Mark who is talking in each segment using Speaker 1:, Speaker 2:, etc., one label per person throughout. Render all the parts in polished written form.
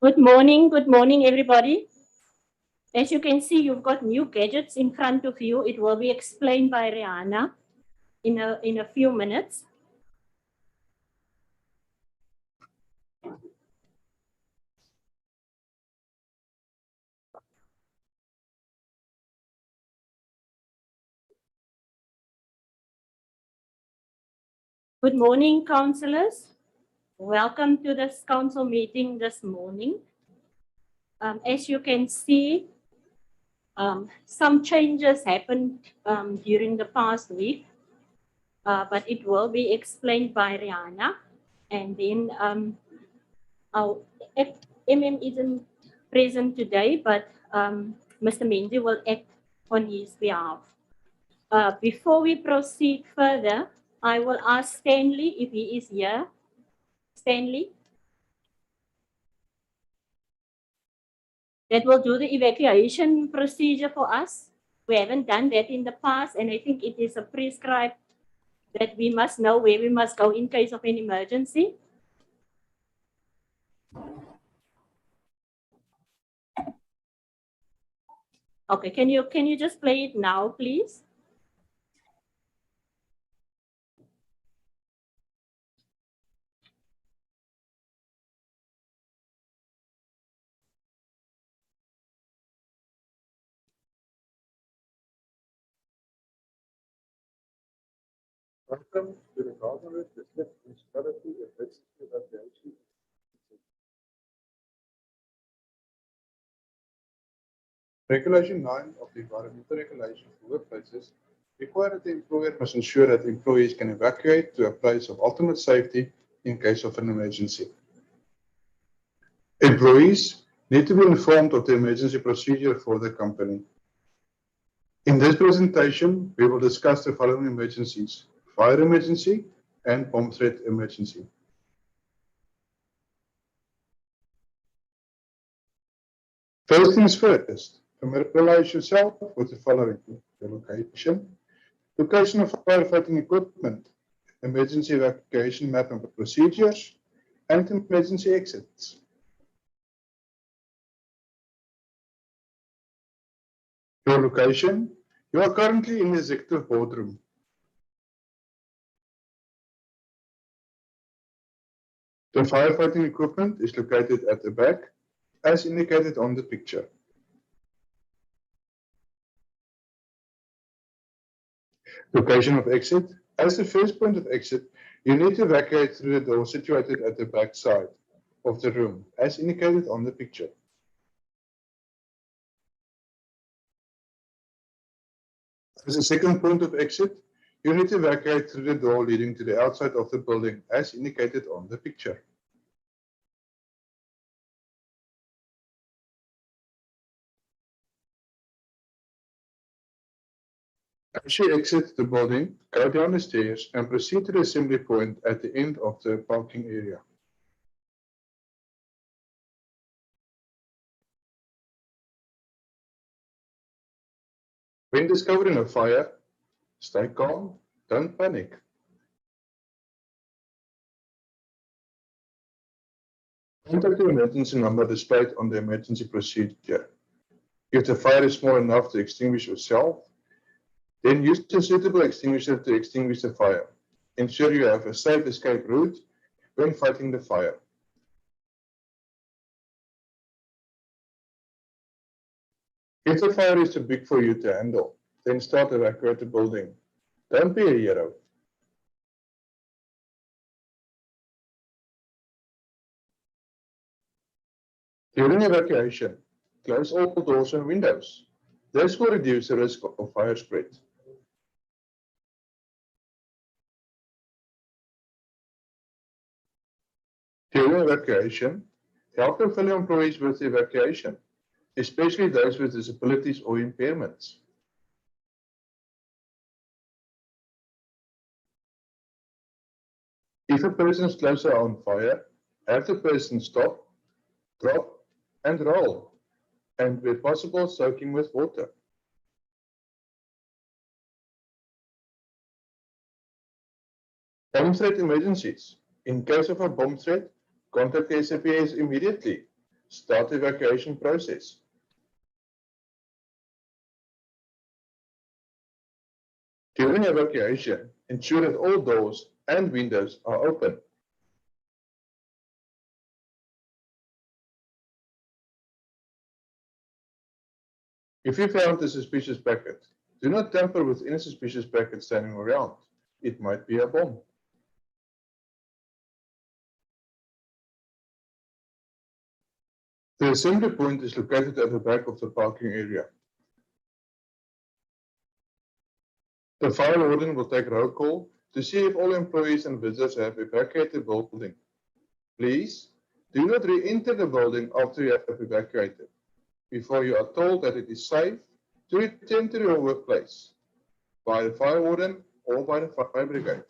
Speaker 1: Good morning, everybody. As you can see, you've got new gadgets in front of you. It will be explained by Rihanna in a few minutes. Good morning, councillors. Welcome to this council meeting this morning. As you can see, some changes happened during the past week, but it will be explained by Rihanna. And then our MM isn't present today, but Mr. Mendy will act on his behalf. Before we proceed further, I will ask Stanley if he is here. Stanley? That will do the evacuation procedure for us. We haven't done that in the past, and I think it is a prescribed that we must know where we must go in case of an emergency. Okay, can you just play it now, please?
Speaker 2: Welcome to the Government District Municipality Emergency Evacuation. Regulation 9 of the Environmental Regulations for Workplaces require that the employer must ensure that employees can evacuate to a place of ultimate safety in case of an emergency. Employees need to be informed of the emergency procedure for the company. In this presentation, we will discuss the following emergencies: fire emergency and bomb threat emergency. First things first, familiarize yourself with the following: the location of firefighting equipment, emergency evacuation map and procedures, and emergency exits. Your location: you are currently in the executive boardroom. The firefighting equipment is located at the back, as indicated on the picture. Location of exit: as the first point of exit, you need to evacuate through the door situated at the back side of the room, as indicated on the picture. As a second point of exit, you need to evacuate through the door leading to the outside of the building, as indicated on the picture. As you exit the building, go down the stairs and proceed to the assembly point at the end of the parking area. When discovering a fire, stay calm, don't panic. Contact the emergency number displayed on the emergency procedure. If the fire is small enough to extinguish yourself, then use a suitable extinguisher to extinguish the fire. Ensure you have a safe escape route when fighting the fire. If the fire is too big for you to handle, then start evacuate the building. Don't be a hero. During evacuation, close all doors and windows. This will reduce the risk of fire spread. During evacuation, help your fellow employees with the evacuation, especially those with disabilities or impairments. If a person's clothes are on fire, have the person stop, drop, and roll, and where possible, soak him with water. Bomb threat emergencies. In case of a bomb threat, contact the SAPS immediately Start the evacuation process. During evacuation, ensure that all doors and windows are open. If you found a suspicious packet, do not tamper with any suspicious packet standing around. It might be a bomb. The assembly point is located at the back of the parking area. The fire warden will take roll call to see if all employees and visitors have evacuated the building. Please do not re-enter the building after you have evacuated, before you are told that it is safe to return to your workplace by the fire warden or by the fire brigade.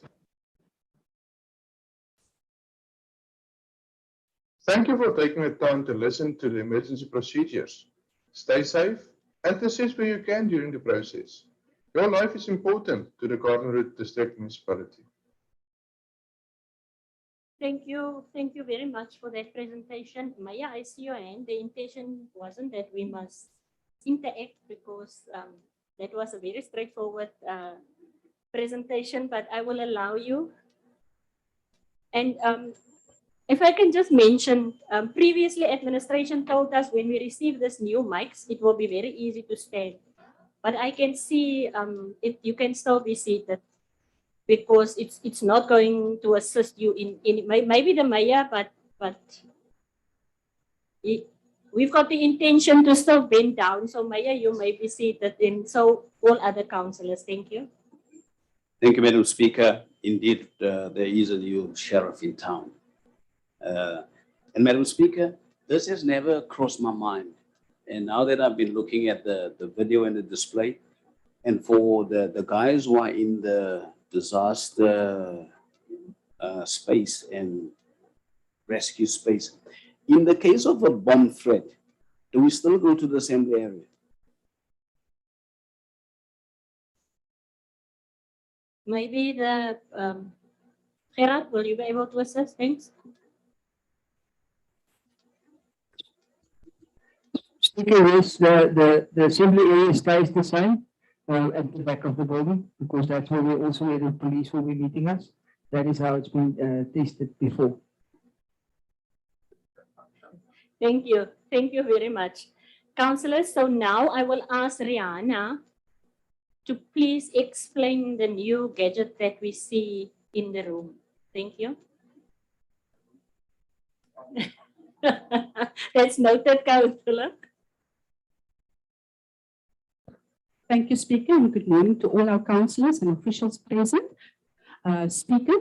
Speaker 2: Thank you for taking the time to listen to the emergency procedures. Stay safe and assist where you can during the process. Your life is important to the Garden Route District Municipality.
Speaker 1: Thank you very much for that presentation. Maya, I see your hand. The intention wasn't that we must interact because that was a very straightforward presentation, but I will allow you. And if I can just mention, previously administration told us when we receive this new mics, it will be very easy to stand. But I can see if you can still be seated because it's not going to assist you in maybe the Maya, but we've got the intention to still bend down. So Maya, you may be seated in. So all other councillors, thank you.
Speaker 3: Thank you, Madam Speaker. Indeed, there is a new sheriff in town. And Madam Speaker, this has never crossed my mind. And now that I've been looking at the video and the display, and for the guys who are in the disaster space and rescue space, in the case of a bomb threat, do we still go to the assembly area?
Speaker 1: Maybe the Gerard, will you be able to assist? Thanks.
Speaker 4: Speaker, yes, the assembly area stays the same at the back of the building because that's where we also where the police will be meeting us. That is how it's been tested before.
Speaker 1: Thank you very much. Councillors, so now I will ask Rihanna to please explain the new gadget that we see in the room. Thank you. That's noted, Councillor.
Speaker 5: Thank you, Speaker, and good morning to all our councillors and officials present. Speaker,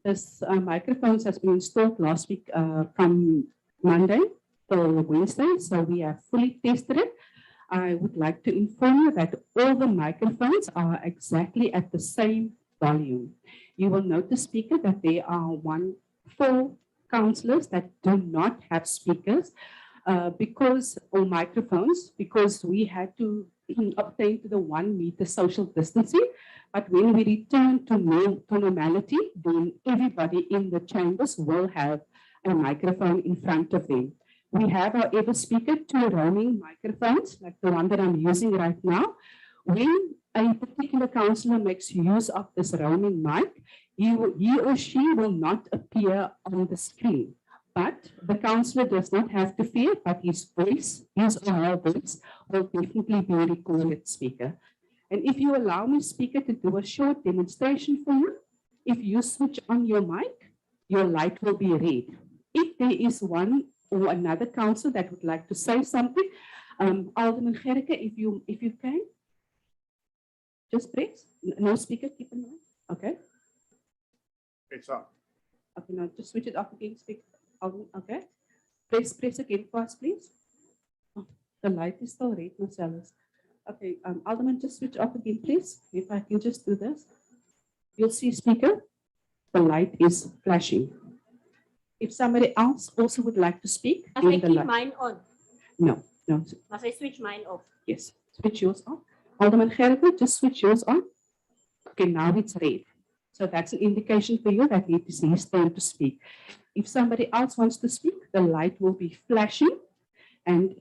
Speaker 5: this microphones has been installed last week from Monday till Wednesday, so we have fully tested it. I would like to inform you that all the microphones are exactly at the same volume. You will notice, Speaker, that there are 4 councillors that do not have speakers or microphones because we had to obtain to the 1 meter social distancing. But when we return to normality, then everybody in the chambers will have a microphone in front of them. We have, however, Speaker, 2 roaming microphones, like the one that I'm using right now. When a particular councillor makes use of this roaming mic, he or she will not appear on the screen. But the councillor does not have to fear, but his or her voice will definitely be recorded, Speaker. And if you allow me, Speaker, to do a short demonstration for you, if you switch on your mic, your light will be red. If there is one or another councillor that would like to say something, Alderman Gericke, if you can, just press. No, Speaker, keep in mind. Okay.
Speaker 2: It's on.
Speaker 5: Okay, now just switch it off again, Speaker. Okay. Press again for us, please. Oh, the light is still red, Marcellus. Okay, Alderman, just switch off again, please. If I can just do this. You'll see, Speaker, the light is flashing. If somebody else also would like to speak.
Speaker 1: Must I keep mine on?
Speaker 5: No.
Speaker 1: Must I switch mine off?
Speaker 5: Yes, switch yours on. Alderman Gericke, just switch yours on. Okay, now it's red. So that's an indication for you that it is his turn to speak. If somebody else wants to speak, the light will be flashing. And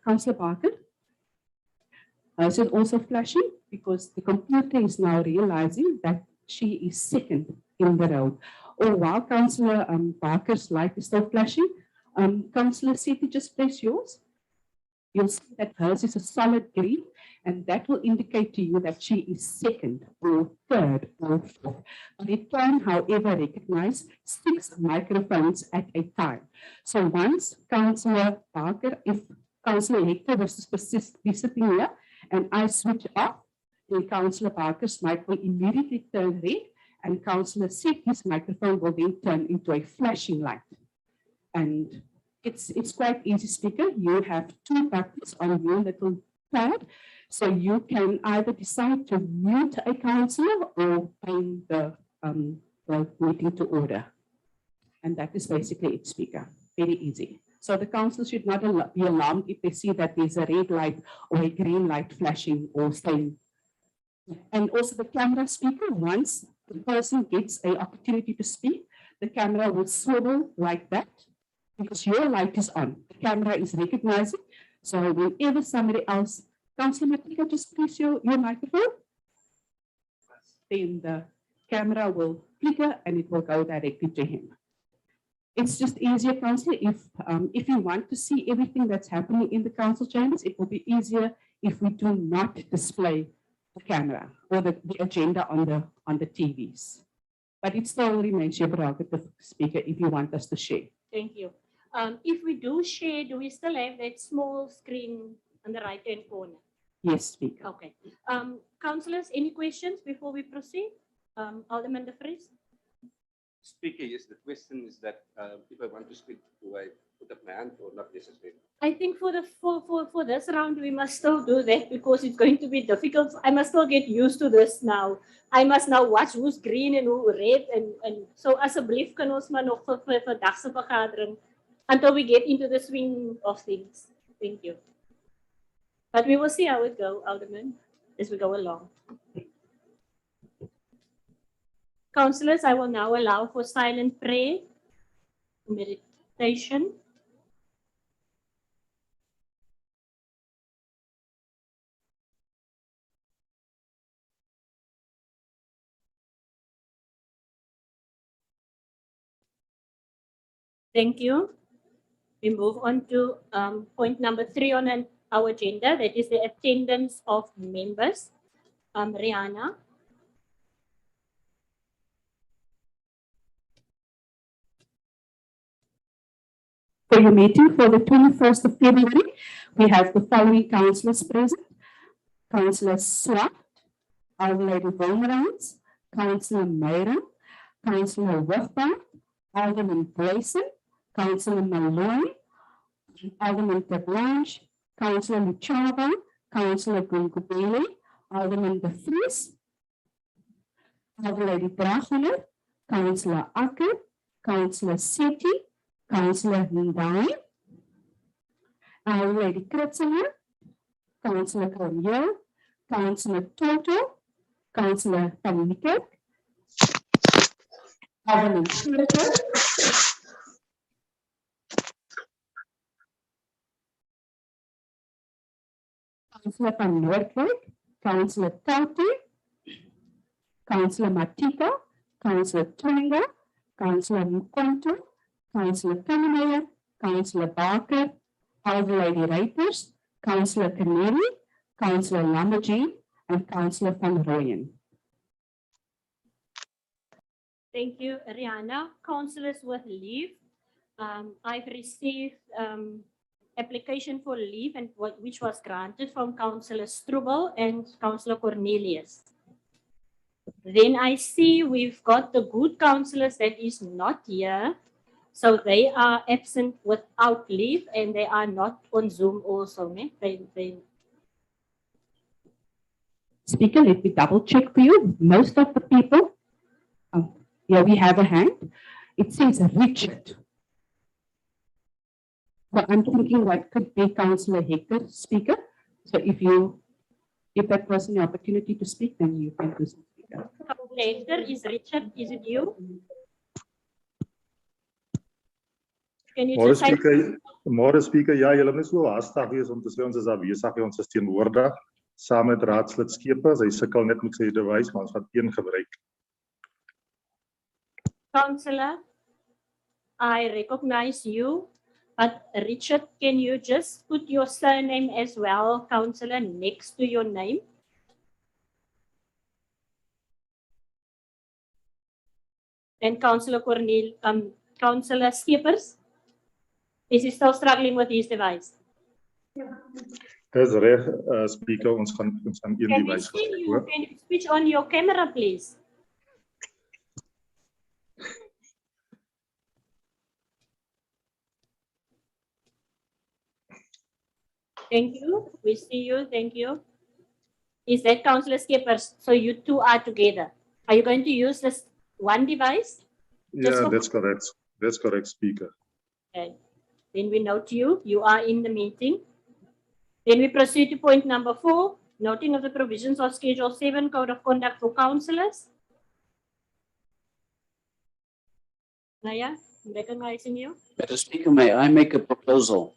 Speaker 5: Councillor Barker, is it also flashing? Because the computer is now realizing that she is second in the row. Or while Councillor Barker's light is still flashing, Councillor Sethi, just press yours. You'll see that hers is a solid green, and that will indicate to you that she is second or third or fourth. It can, however, recognize 6 microphones at a time. So once Councillor Barker, if Councillor Hector was to be sitting here and I switch off, then Councillor Barker's mic will immediately turn red, and Councillor Sethi's microphone will then turn into a flashing light. And it's quite easy, Speaker. You have 2 buttons on your little pad. So you can either decide to mute a councillor or bring the meeting to order. And that is basically it, Speaker. Very easy. So the council should not be alarmed if they see that there's a red light or a green light flashing or staying. And also the camera, Speaker, once the person gets an opportunity to speak, the camera will swivel like that because your light is on. The camera is recognizing. So whenever somebody else, Councillor Matika, just press your microphone. Then the camera will flicker and it will go directly to him. It's just easier, Councillor, if you want to see everything that's happening in the council chambers, it will be easier if we do not display the camera or the agenda on the TVs. But it still remains your prerogative, Speaker, if you want us to share.
Speaker 1: Thank you. If we do share, do we still have that small screen on the right-hand corner?
Speaker 5: Yes, Speaker.
Speaker 1: Okay. Councillors, any questions before we proceed? Alderman De Vries?
Speaker 6: Speaker, yes, the question is that if I want to speak, do I put up my hand or not necessarily?
Speaker 1: I think for this round, we must still do that because it's going to be difficult. I must still get used to this now. I must now watch who's green and who red. And so asseblief kan ons maar nog vir dagse vergadering until we get into the swing of things. Thank you. But we will see how it goes, Alderman, as we go along. Councillors, I will now allow for silent prayer, meditation. Thank you. We move on to point number 3 on our agenda. That is the attendance of members. Rihanna.
Speaker 5: For your meeting for the 21st of February, we have the following councillors present. Councillor Swart, Alderlady Wilmerans, Councillor Meyer, Councillor Wigbout, Alderman Grayson, Councillor Malloy, Alderman Tablanche, Councillor Luchava, Councillor Gungubele, Alderman De Vries, Alderlady Dragoler, Councillor Akker, Councillor Sethi, Councillor Ndai, Alderlady Kritzinger, Councillor Cornell, Councillor Toto, Councillor Van Niekerk, Alderman Schroeder, Councillor Van Noordwijk, Councillor Tautu, Councillor Matika, Councillor Twinga, Councillor Mkonto, Councillor Kannemeyer, Councillor Barker, Alderlady Reipers, Councillor Canary, Councillor Lambertine, and Councillor Van Rooyen.
Speaker 1: Thank you, Rihanna. Councillors with leave. I've received application for leave and which was granted from Councillor Strubel and Councillor Cornelius. Then I see we've got the good councillors that is not here. So they are absent without leave and they are not on Zoom also.
Speaker 5: Speaker, let me double check for you. Most of the people, here we have a hand. It says Richard. So I'm thinking that could be Councillor Hector, Speaker. So if you give that person the opportunity to speak, then you can do so, Speaker.
Speaker 1: Hector, is Richard, is it you? Can you
Speaker 7: Môre
Speaker 1: just say,
Speaker 7: speaker, ja, julle moet nie so haastig wees om te sê ons is daar besig, ons is teenwoordig saam met raadslid Skeepers. Hy sukkel net met sy device, maar ons gaan een gebruik.
Speaker 1: Councillor, I recognize you, but Richard, can you just put your surname as well, Councillor, next to your name? And Councillor Councillor Skeepers, is he still struggling with his device?
Speaker 7: Dis reg, speaker, ons gaan een
Speaker 1: Can we
Speaker 7: device
Speaker 1: see
Speaker 7: gebruik,
Speaker 1: you?
Speaker 7: hoor.
Speaker 1: Can you switch on your camera, please? Thank you. We see you. Thank you. Is that Councillor Skeepers? So you two are together. Are you going to use this one device? Just
Speaker 7: Yeah,
Speaker 1: for-
Speaker 7: that's correct. That's correct, speaker.
Speaker 1: Okay. Then we note you. You are in the meeting. Then we proceed to point number 4, noting of the provisions of Schedule 7 Code of Conduct for Councillors. Naya, I'm recognizing you.
Speaker 3: Mr. Speaker, may I make a proposal?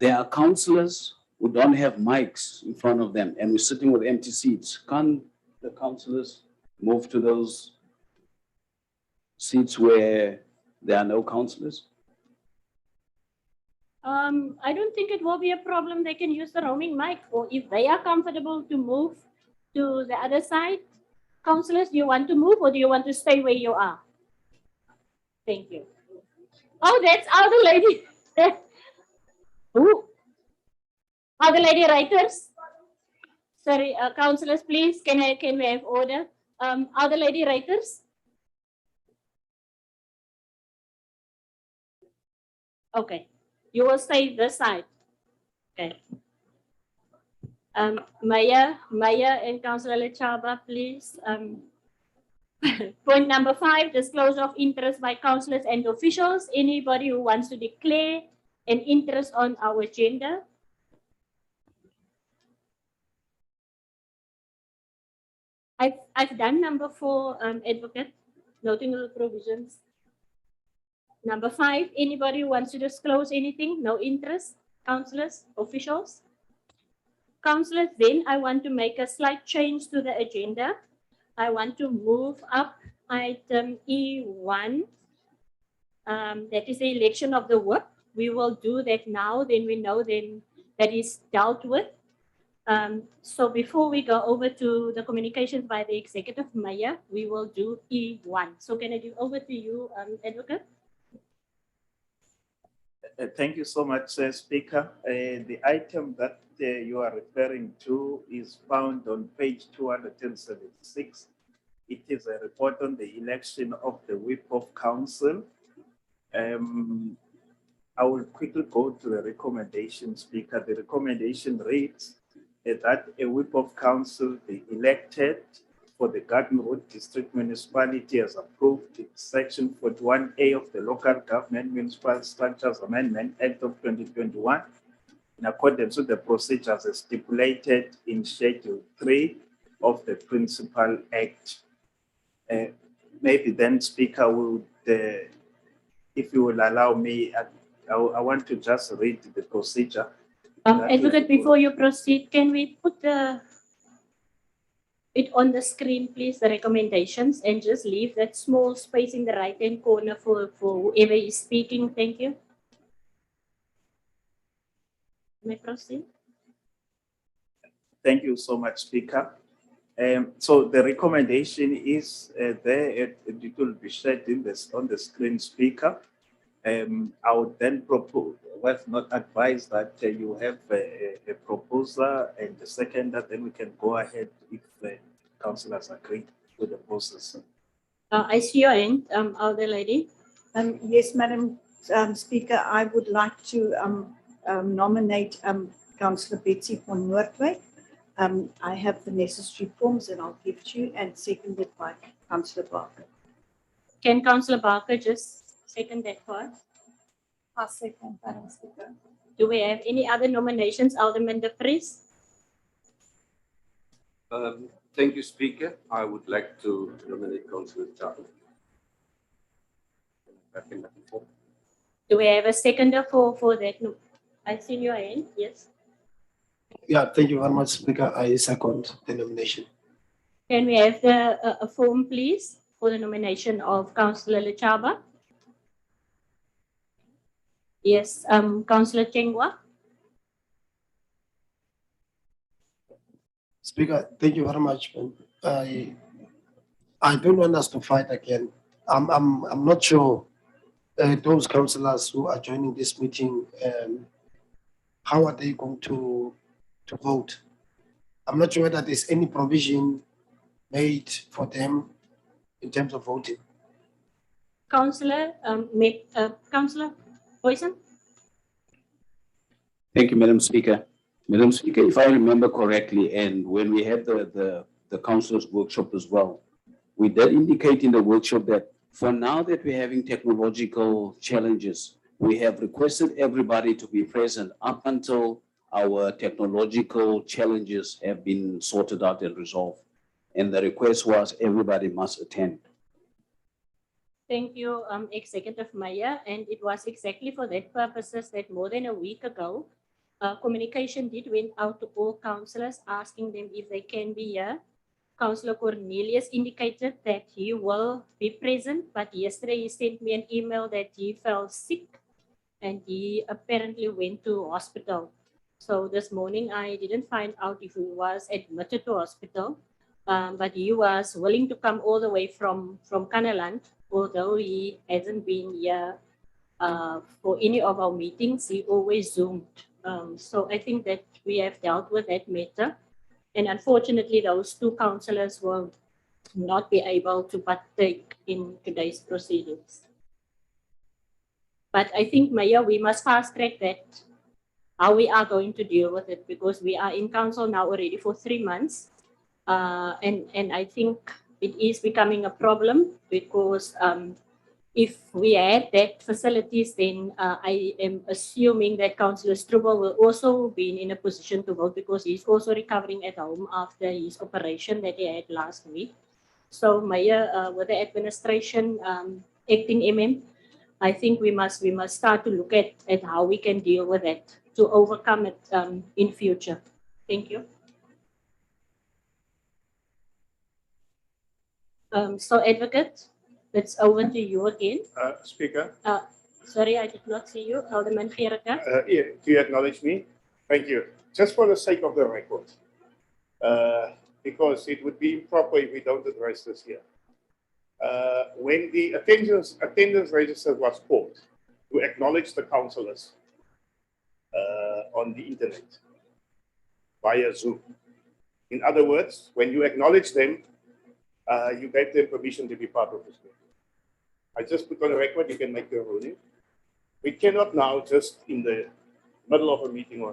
Speaker 3: There are councillors who don't have mics in front of them and we're sitting with empty seats. Can't the councillors move to those seats where there are no councillors?
Speaker 1: I don't think it will be a problem. They can use the roaming mic, or if they are comfortable to move to the other side. Councillors, do you want to move or do you want to stay where you are? Thank you. Oh, that's other lady. Who? Other lady writers. Sorry, councillors, please, can we have order? Other lady writers. Okay, you will stay this side. Okay. Maya and Councillor Lechaba, please. Point number 5, disclosure of interest by councillors and officials. Anybody who wants to declare an interest on our agenda. I've done number 4, advocate, noting of the provisions. Number 5, anybody who wants to disclose anything, no interest, councillors, officials. Councillors, then I want to make a slight change to the agenda. I want to move up item E1. That is the election of the whip. We will do that now, then we know then that is dealt with. So before we go over to the communications by the executive mayor, we will do E1. So can I give over to you, advocate?
Speaker 8: Thank you so much, Speaker. The item that you are referring to is found on page 276. It is a report on the election of the whip of council. I will quickly go to the recommendation, Speaker. The recommendation reads that a whip of council be elected for the Garden Road District Municipality as approved in Section 41A of the Local Government Municipal Structures Amendment Act of 2021 in accordance with the procedures as stipulated in Schedule 3 of the Principal Act. Maybe then, Speaker, would, if you will allow me, I want to just read the procedure.
Speaker 1: Advocate, before you proceed, can we put it on the screen, please, the recommendations, and just leave that small space in the right-hand corner for whoever is speaking. Thank you. May I proceed?
Speaker 8: Thank you so much, Speaker. So the recommendation is there. It will be shared on the screen, Speaker. I would then propose, well, not advise that you have a proposer and the second, that then we can go ahead if the councillors agree with the process.
Speaker 1: I see your hand, other lady.
Speaker 9: Yes, Madam Speaker, I would like to nominate Councillor Betsy von Noordwijk. I have the necessary forms and I'll give to you, and seconded by Councillor Barker.
Speaker 1: Can Councillor Barker just second that for us?
Speaker 9: I'll second, Madam Speaker.
Speaker 1: Do we have any other nominations, Alderman De Vries?
Speaker 6: Thank you, Speaker. I would like to nominate Councillor Chapter.
Speaker 1: Do we have a seconder for that? No. I see your hand, yes.
Speaker 10: Yeah, thank you very much, Speaker. I second the nomination.
Speaker 1: Can we have a form, please, for the nomination of Councillor Lechaba? Yes, Councillor Chengwa.
Speaker 10: Speaker, thank you very much. I don't want us to fight again. I'm not sure those councillors who are joining this meeting, how are they going to vote? I'm not sure whether there's any provision made for them in terms of voting.
Speaker 1: Councillor, Councillor Boyson.
Speaker 3: Thank you, Madam Speaker. Madam Speaker, if I remember correctly, and when we had the councillors workshop as well, we did indicate in the workshop that for now that we're having technological challenges, we have requested everybody to be present up until our technological challenges have been sorted out and resolved. And the request was everybody must attend.
Speaker 1: Thank you, Executive Mayor. And it was exactly for that purposes that more than a week ago, communication did went out to all councillors asking them if they can be here. Councillor Cornelius indicated that he will be present, but yesterday he sent me an email that he fell sick and he apparently went to hospital. So this morning I didn't find out if he was admitted to hospital, but he was willing to come all the way from Kanaland, although he hasn't been here for any of our meetings. He always Zoomed. So I think that we have dealt with that matter. And unfortunately, those two councillors will not be able to partake in today's proceedings. But I think, Mayor, we must fast track that, how we are going to deal with it, because we are in council now already for 3 months. And I think it is becoming a problem because if we had that facilities, then I am assuming that Councillor Strubel will also be in a position to vote because he's also recovering at home after his operation that he had last week. So, Mayor, with the administration acting MM, I think we must start to look at how we can deal with that to overcome it in future. Thank you. So, Advocate, it's over to you again.
Speaker 11: Speaker.
Speaker 1: Sorry, I did not see you. Alderman Gericke.
Speaker 11: Yeah, do you acknowledge me? Thank you. Just for the sake of the record, because it would be improper if we don't address this here. When the attendance register was called to acknowledge the councillors on the internet via Zoom. In other words, when you acknowledge them, you gave them permission to be part of this meeting. I just put on the record, you can make your ruling. We cannot now just in the middle of a meeting or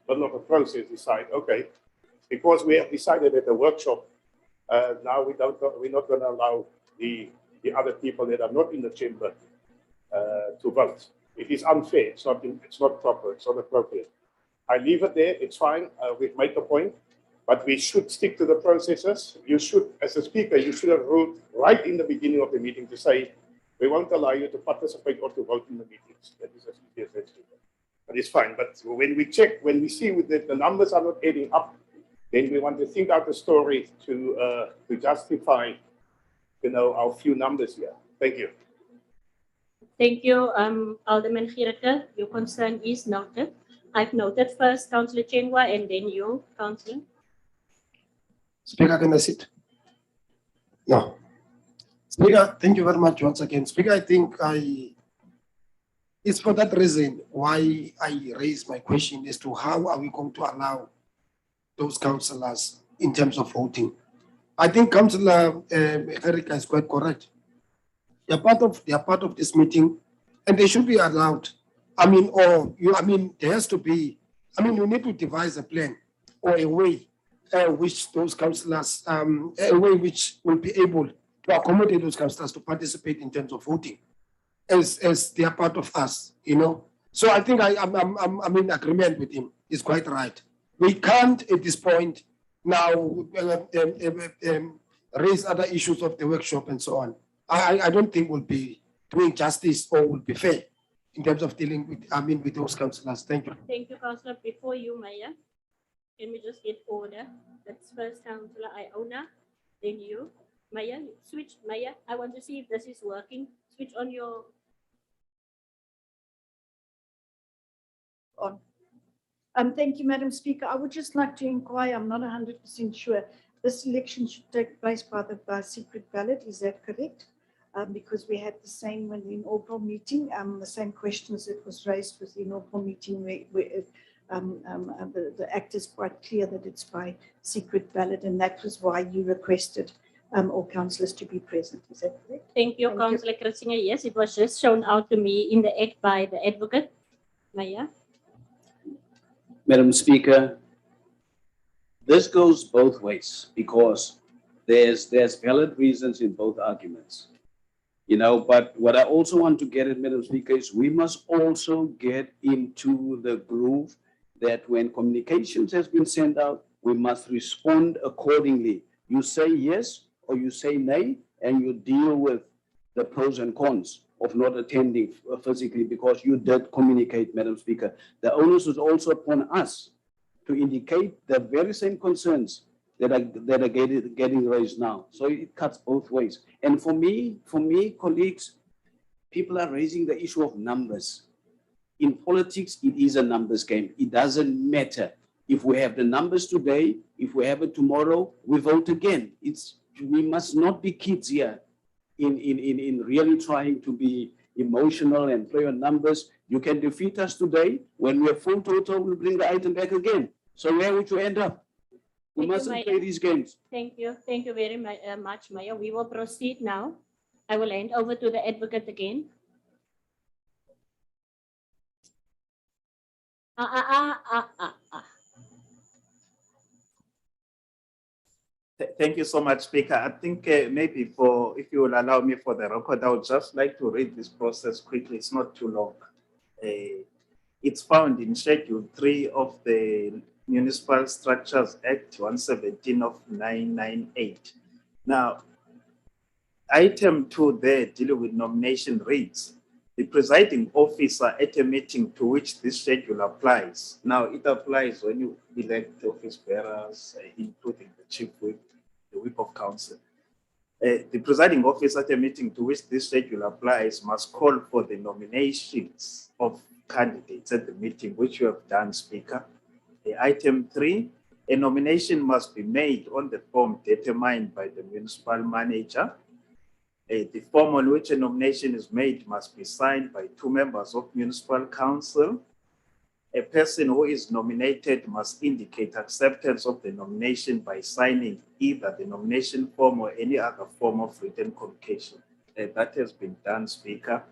Speaker 11: middle of a process decide, okay, because we have decided at the workshop, now we're not going to allow the other people that are not in the chamber to vote. It is unfair, it's not proper, it's not appropriate. I leave it there, it's fine, we've made the point. But we should stick to the processes. You should, as a speaker, you should have ruled right in the beginning of the meeting to say, we won't allow you to participate or to vote in the meetings. That is as easy as that. But it's fine. But when we check, when we see that the numbers are not adding up, then we want to think out the story to justify, our few numbers here. Thank you.
Speaker 1: Thank you, Alderman Gericke. Your concern is noted. I've noted first Councillor Chengwa and then you, Councillor.
Speaker 10: Speaker, can I sit? No. Speaker, thank you very much once again. Speaker, I think it's for that reason why I raised my question as to how are we going to allow those councillors in terms of voting. I think Councillor Gericke is quite correct. They are part of this meeting and they should be allowed. There has to be, you need to devise a plan or a way which those councillors, a way which will be able to accommodate those councillors to participate in terms of voting as they are part of us, So I think I'm in agreement with him. He's quite right. We can't at this point now raise other issues of the workshop and so on. I don't think we'll be doing justice or will be fair in terms of dealing with, with those councillors. Thank you.
Speaker 1: Thank you, Councillor. Before you, Maya, can we just get order? That's first Councillor Iona, then you. Maya, switch. Maya, I want to see if this is working. Switch on your.
Speaker 9: On. Thank you, Madam Speaker. I would just like to inquire, I'm not 100% sure. This election should take place by secret ballot, is that correct? Because we had the same when the inaugural meeting, the same questions that was raised with the inaugural meeting where the act is quite clear that it's by secret ballot, and that was why you requested all councillors to be present. Is that correct?
Speaker 1: Thank you, Councillor Kritzinger. Yes, it was just shown out to me in the act by the advocate. Maya.
Speaker 3: Madam Speaker, this goes both ways because there's valid reasons in both arguments. But what I also want to get at, Madam Speaker, is we must also get into the groove that when communications has been sent out, we must respond accordingly. You say yes or you say nay, and you deal with the pros and cons of not attending physically because you did communicate, Madam Speaker. The onus is also upon us to indicate the very same concerns that are getting raised now. So it cuts both ways. And for me, colleagues, people are raising the issue of numbers. In politics, it is a numbers game. It doesn't matter. If we have the numbers today, if we have it tomorrow, we vote again. We must not be kids here in really trying to be emotional and play on numbers. You can defeat us today. When we have full total, we'll bring the item back again. So where would you end up? We mustn't play these games.
Speaker 1: Thank you. Thank you very much, Maya. We will proceed now. I will hand over to the advocate again.
Speaker 8: Thank you so much, Speaker. I think maybe if you will allow me for the record, I would just like to read this process quickly. It's not too long. It's found in Schedule 3 of the Municipal Structures Act 117 of 998. Now, item 2 there dealing with nomination reads, the presiding officer at a meeting to which this schedule applies. Now, it applies when you elect office bearers, including the chief whip, the whip of council. The presiding officer at a meeting to which this schedule applies must call for the nominations of candidates at the meeting, which you have done, Speaker. Item 3, a nomination must be made on the form determined by the municipal manager. The form on which a nomination is made must be signed by 2 members of municipal council. A person who is nominated must indicate acceptance of the nomination by signing either the nomination form or any other form of written communication. That has been done, Speaker.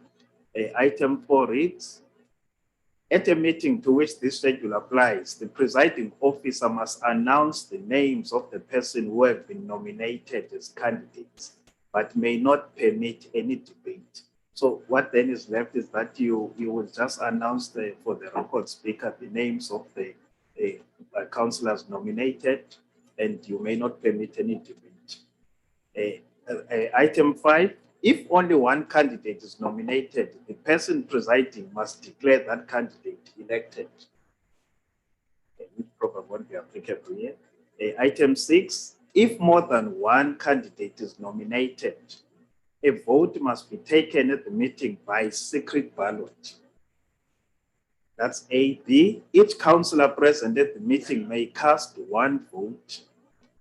Speaker 8: Item 4 reads, at a meeting to which this schedule applies, the presiding officer must announce the names of the person who have been nominated as candidates, but may not permit any debate. So what then is left is that you will just announce for the record, Speaker, the names of the councillors nominated, and you may not permit any debate. Item 5, if only one candidate is nominated, the person presiding must declare that candidate elected. Which probably won't be applicable here. Item 6, if more than one candidate is nominated, a vote must be taken at the meeting by secret ballot. That's A. B. Each councillor present at the meeting may cast 1 vote.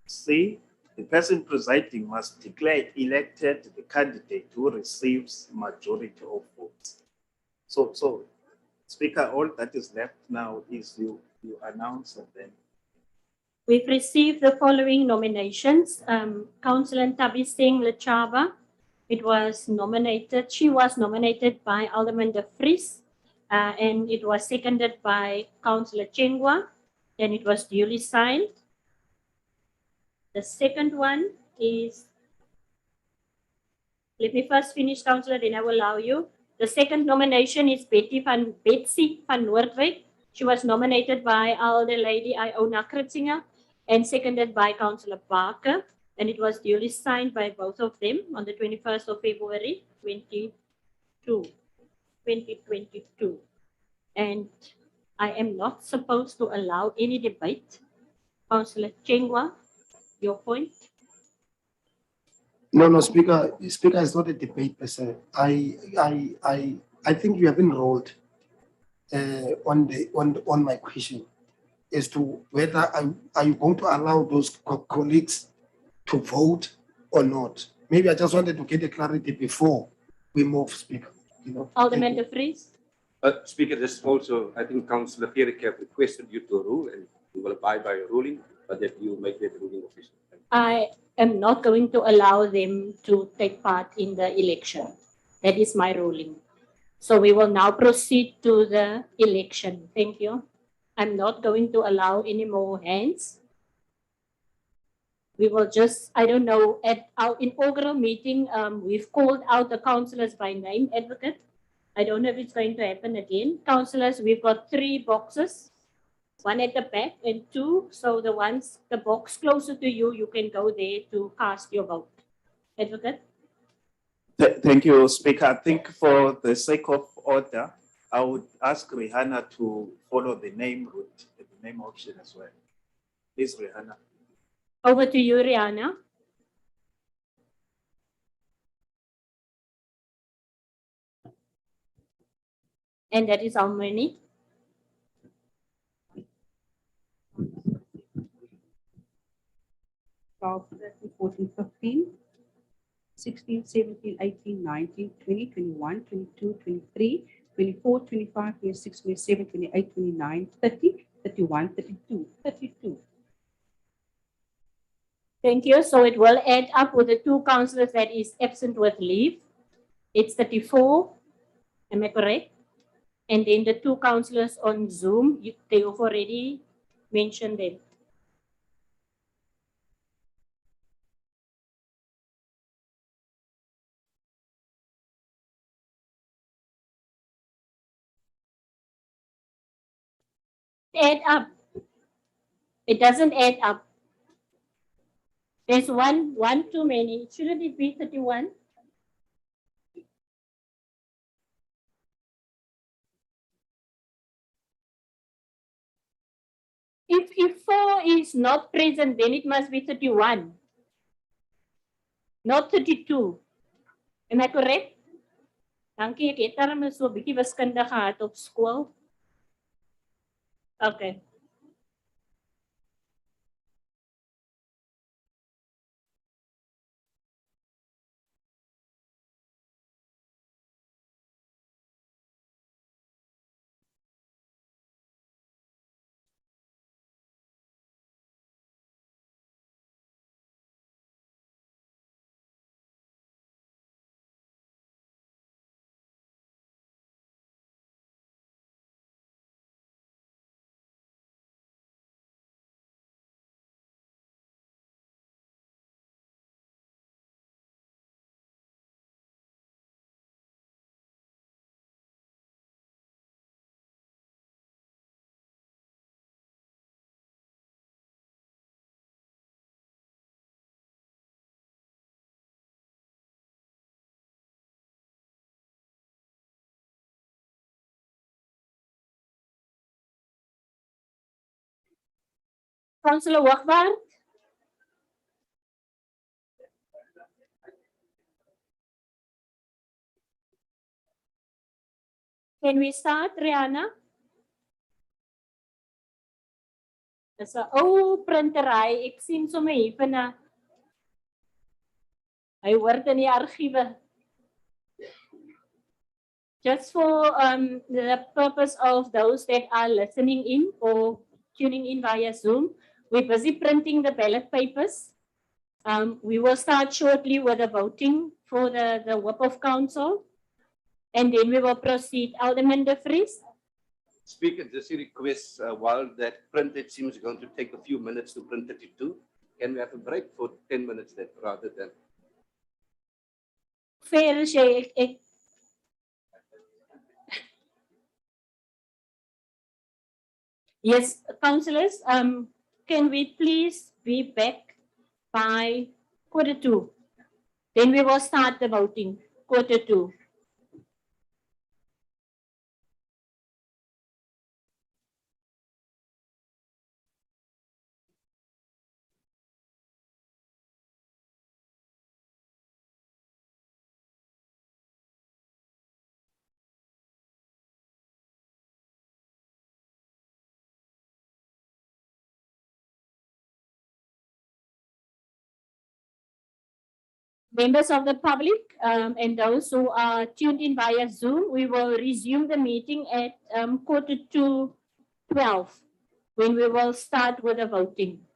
Speaker 8: C. The person presiding must declare elected the candidate who receives majority of votes. So Speaker, all that is left now is you announce and then.
Speaker 1: We've received the following nominations. Councillor Tabi Singh Lechava. She was nominated by Alderman De Vries, and it was seconded by Councillor Chengwa, and it was duly signed. The second one is, let me first finish, Councillor, then I will allow you. The second nomination is Betsy van Noordwijk. She was nominated by Alder Lady Iona Kritzinger and seconded by Councillor Barker, and it was duly signed by both of them on the 21st of February 22. 2022. And I am not supposed to allow any debate. Councillor Chengwa, your point?
Speaker 10: No, Speaker. Speaker, it's not a debate per se. I think you have enrolled on my question as to whether are you going to allow those colleagues to vote or not. Maybe I just wanted to get a clarity before we move, Speaker. You know.
Speaker 1: Alderman de Vries?
Speaker 6: Speaker, this also, I think Councillor Pierik have requested you to rule and you will abide by your ruling, but that you make that ruling official.
Speaker 1: I am not going to allow them to take part in the election. That is my ruling. So we will now proceed to the election. Thank you. I'm not going to allow any more hands. We will just, I don't know, at our inaugural meeting, we've called out the councillors by name, advocate. I don't know if it's going to happen again. Councillors, we've got 3 boxes, 1 at the back and 2. So the box closer to you, you can go there to cast your vote. Advocate?
Speaker 8: Thank you, Speaker. I think for the sake of order, I would ask Rihanna to follow the name route, the name option as well. Please, Rihanna.
Speaker 1: Over to you, Rihanna. And that is how many?
Speaker 5: 12, 13, 14, 15, 16, 17, 18, 19, 20, 21, 22, 23, 24, 25, 26, 27, 28, 29, 30, 31, 32, 32.
Speaker 1: Thank you. So it will add up with the 2 councillors that is absent with leave. It's 34. Am I correct? And then the 2 councillors on Zoom, they have already mentioned them. Add up. It doesn't add up. There's one too many. Shouldn't it be 31? If 4 is not present, then it must be 31, not 32. Am I correct? Dankie, ek het daarom so 'n bietjie wiskunde gehad op skool. Okay. Councillor Wagbar? Can we start, Rihanna? Dis 'n ou printery. Ek sien sommer hier binne. Hy hoort in die argiewe. Just for the purpose of those that are listening in or tuning in via Zoom, we're busy printing the ballot papers. We will start shortly with the voting for the whip of council. And then we will proceed. Alderman de Vries?
Speaker 6: Speaker, just a request, while that print, it seems going to take a few minutes to print 32. Can we have a break for 10 minutes then, rather than?
Speaker 1: Fair as jy, Yes, councillors, can we please be back by 1:45? Then we will start the voting, 1:45. Members of the public and those who are tuned in via Zoom, we will resume the meeting at 11:45 when we will start with the voting.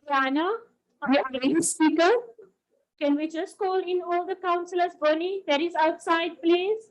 Speaker 1: Diana,
Speaker 5: We are ready, Speaker.
Speaker 1: can we just call in all the councillors, Bonnie, that is outside, please?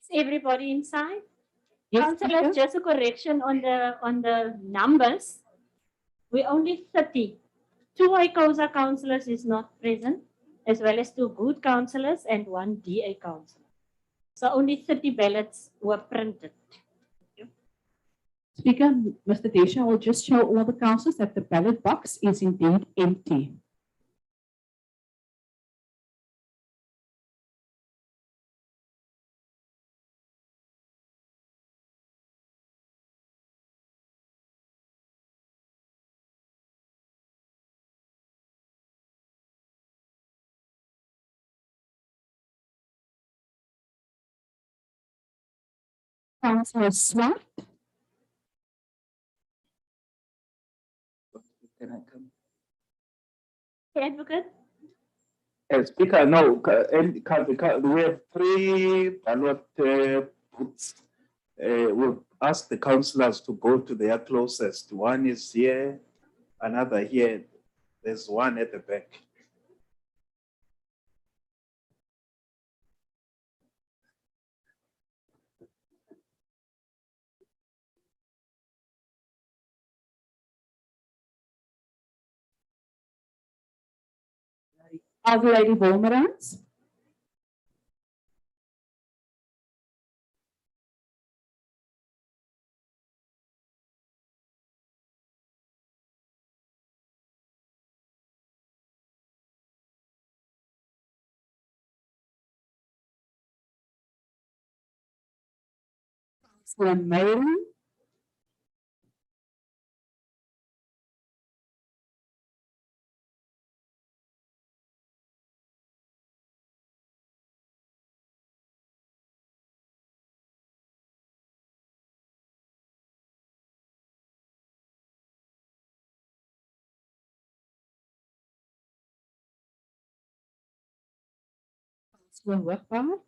Speaker 1: Is everybody inside?
Speaker 5: Yes,
Speaker 1: Councillor,
Speaker 5: Speaker.
Speaker 1: just a correction on the numbers. We only 30. 2 ICOSA councillors is not present, as well as 2 good councillors and 1 DA councillor. So only 30 ballots were printed.
Speaker 5: Speaker, Mr. Desha will just show all the councillors that the ballot box is indeed empty. Councillor Swart.
Speaker 12: Can I come?
Speaker 1: Advocate,
Speaker 12: Speaker, no, we have 3 ballot booths. We've asked the councillors to go to their closest. One is here, another here. There's one at the back.
Speaker 5: Lady Wolmerans. Councillor Mayron. Councillor Wegbaar.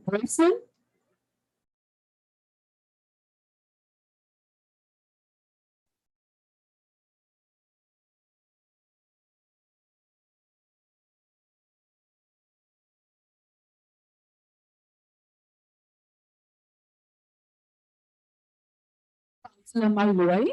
Speaker 5: Bryson. Councillor Malloy.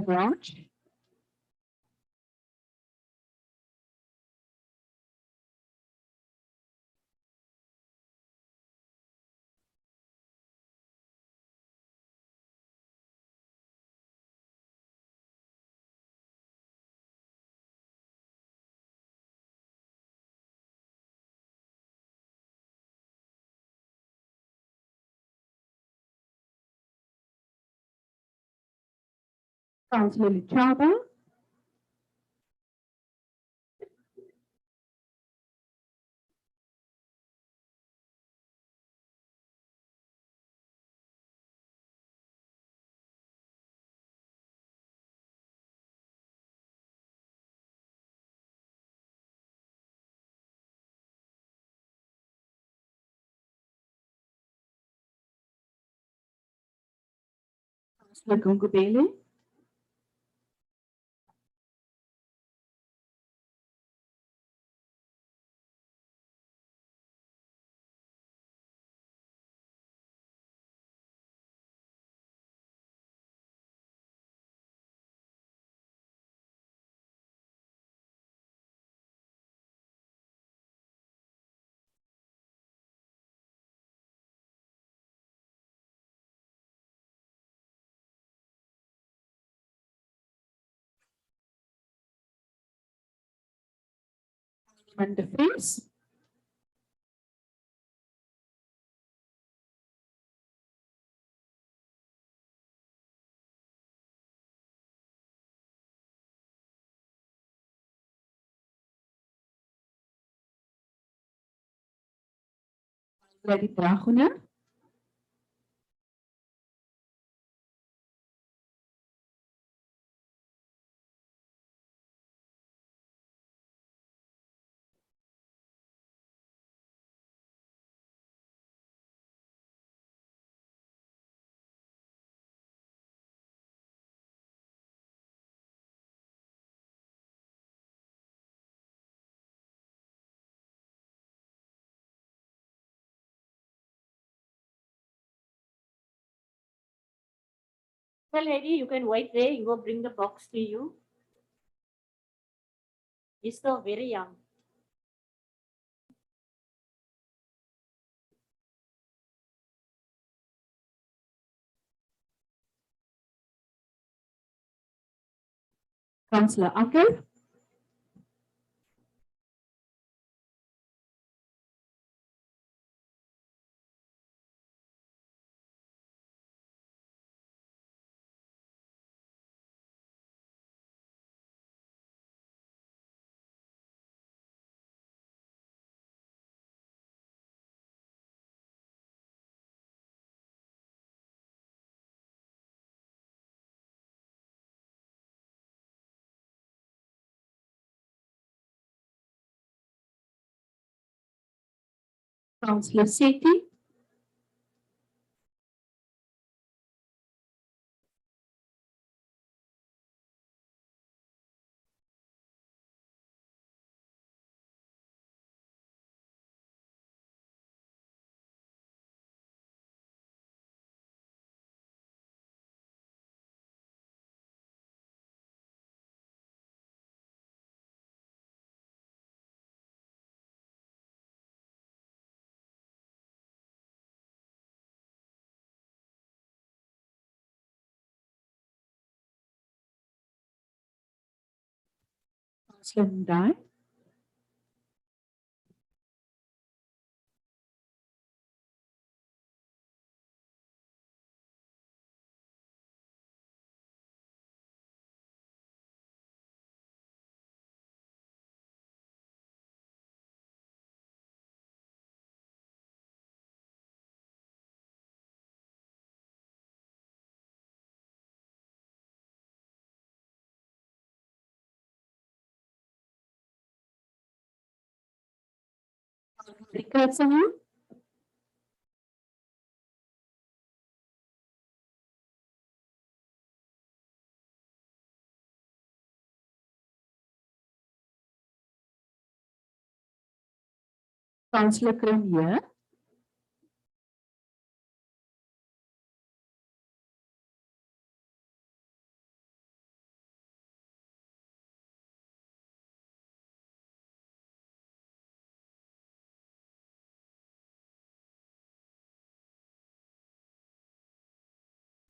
Speaker 5: Branch. Councillor Lichaba, Councillor Gungubele, Councilman De Vries, Lady Draguna,
Speaker 1: Well, lady, you can wait there. You go bring the box to you. He's still very young.
Speaker 5: Councillor Acker, Councillor Sethi, Councillor Ndai, Rikatsaha, Councillor Cronje,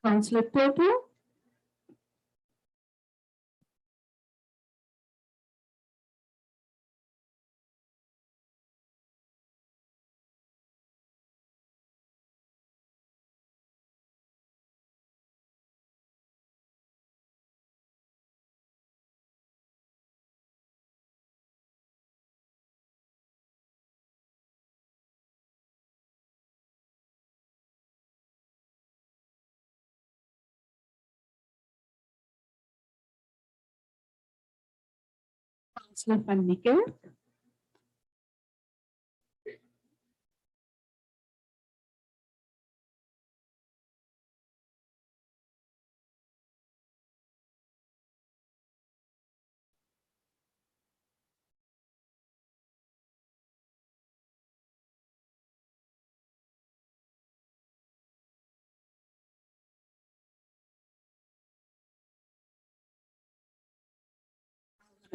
Speaker 5: Councillor Toto, Councillor van Niekerk.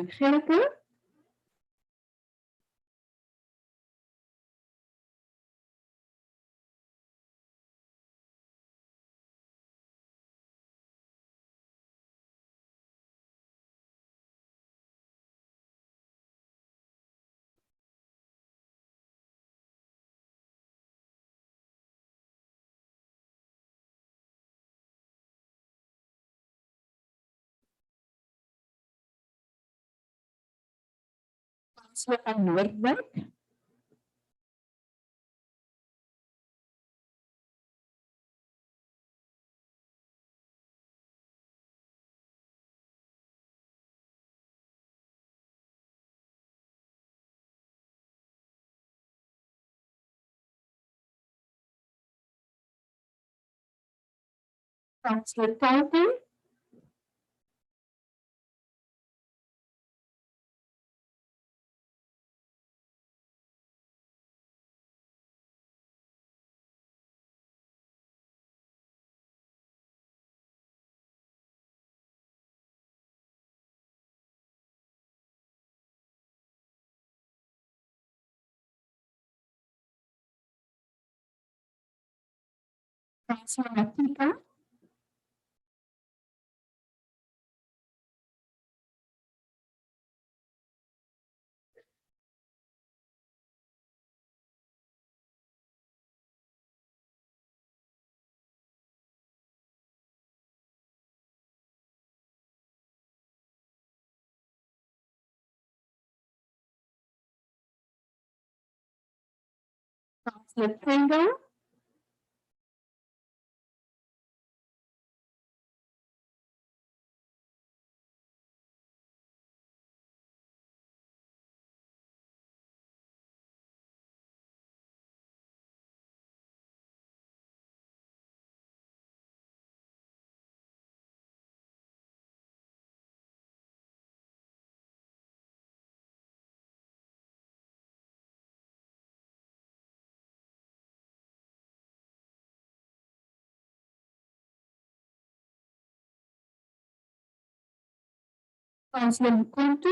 Speaker 5: Gerke. Councillor van Noordwijk. Councillor Tauti. Councillor Matika. Councillor Pringle. Councillor Mkhonto.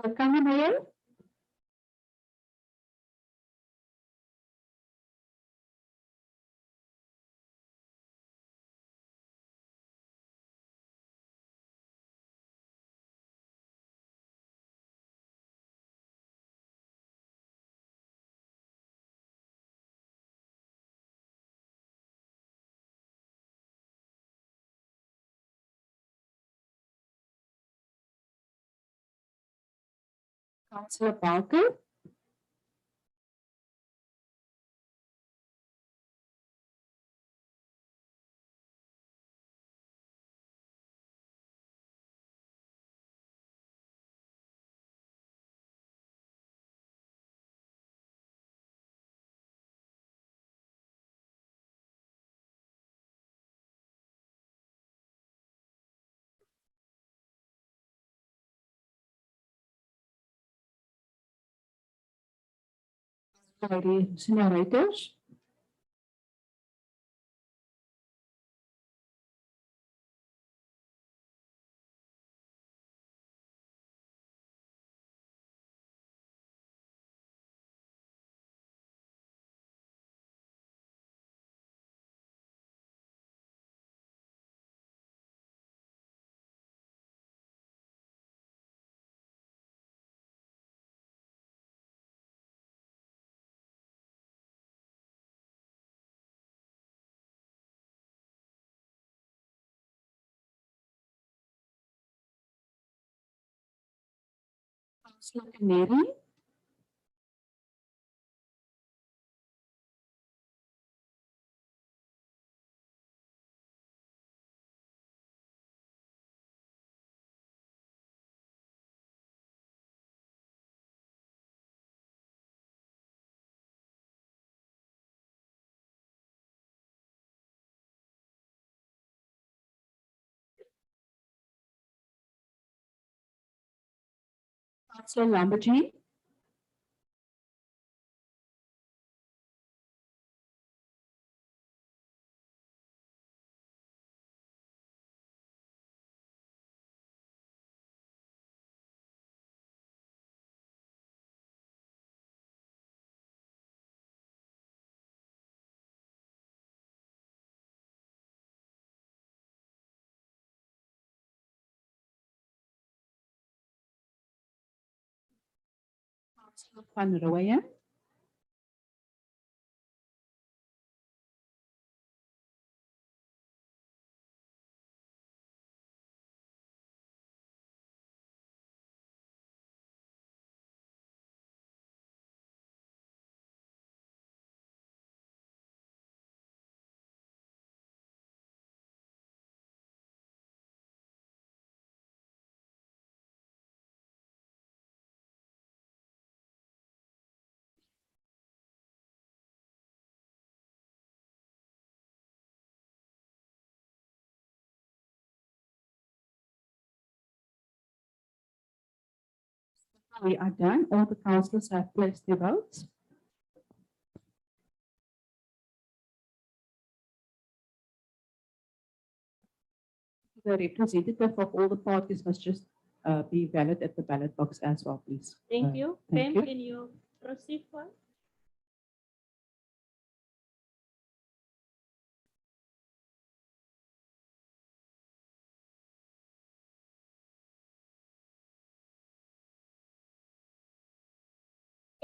Speaker 5: Councillor Kangemeyer. Councillor Balken. Sorry, senators. Councillor Committe. Councillor Lambertine. Councillor Van Rooyen. We are done. All the councillors have placed their votes. The representative of all the parties must just be valid at the ballot box as well, please.
Speaker 1: Thank you.
Speaker 5: Thank
Speaker 1: Pam,
Speaker 5: you.
Speaker 1: can you proceed for?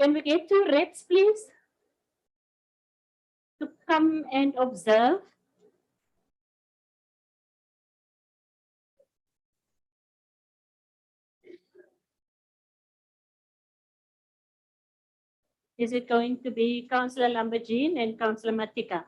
Speaker 1: Can we get two reps, please? To come and observe. Is it going to be Councillor Lambertine and Councillor Matika?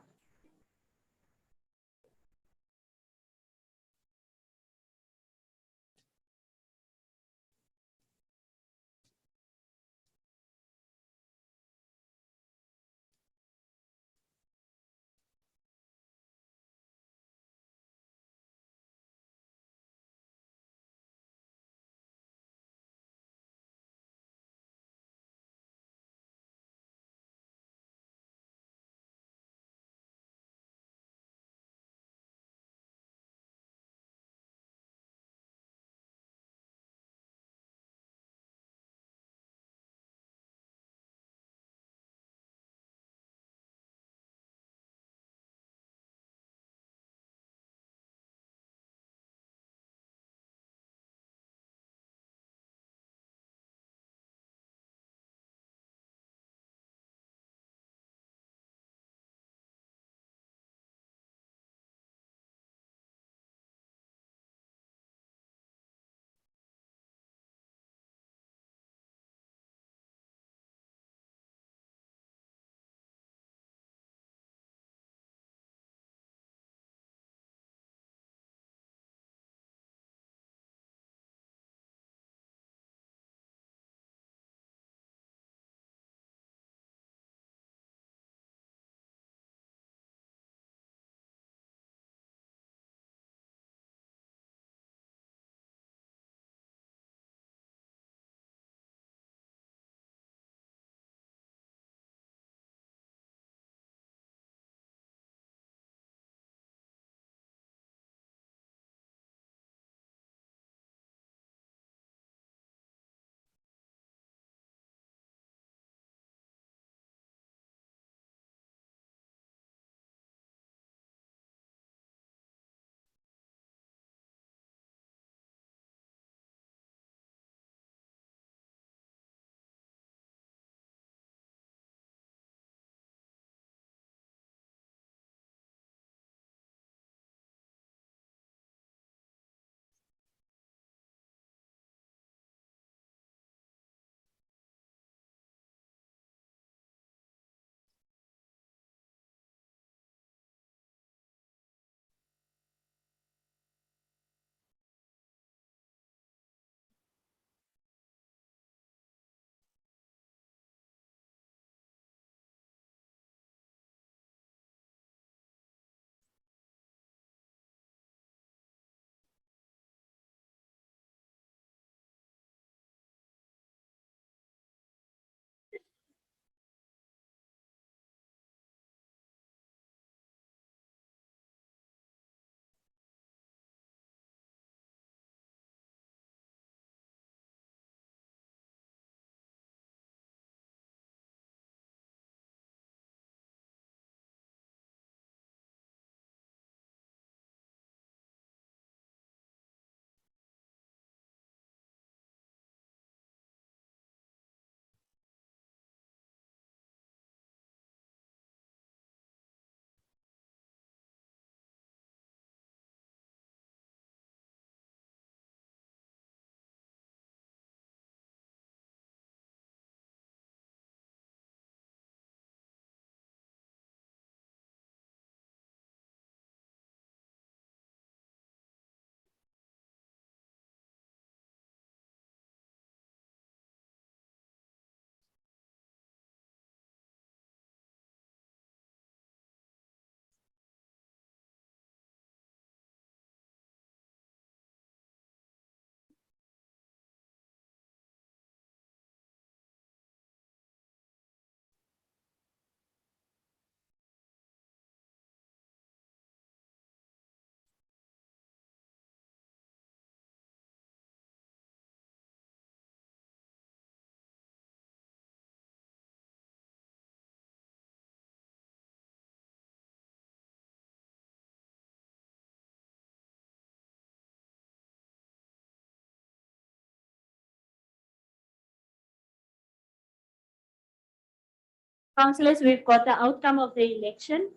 Speaker 1: Councillors, we've got the outcome of the election.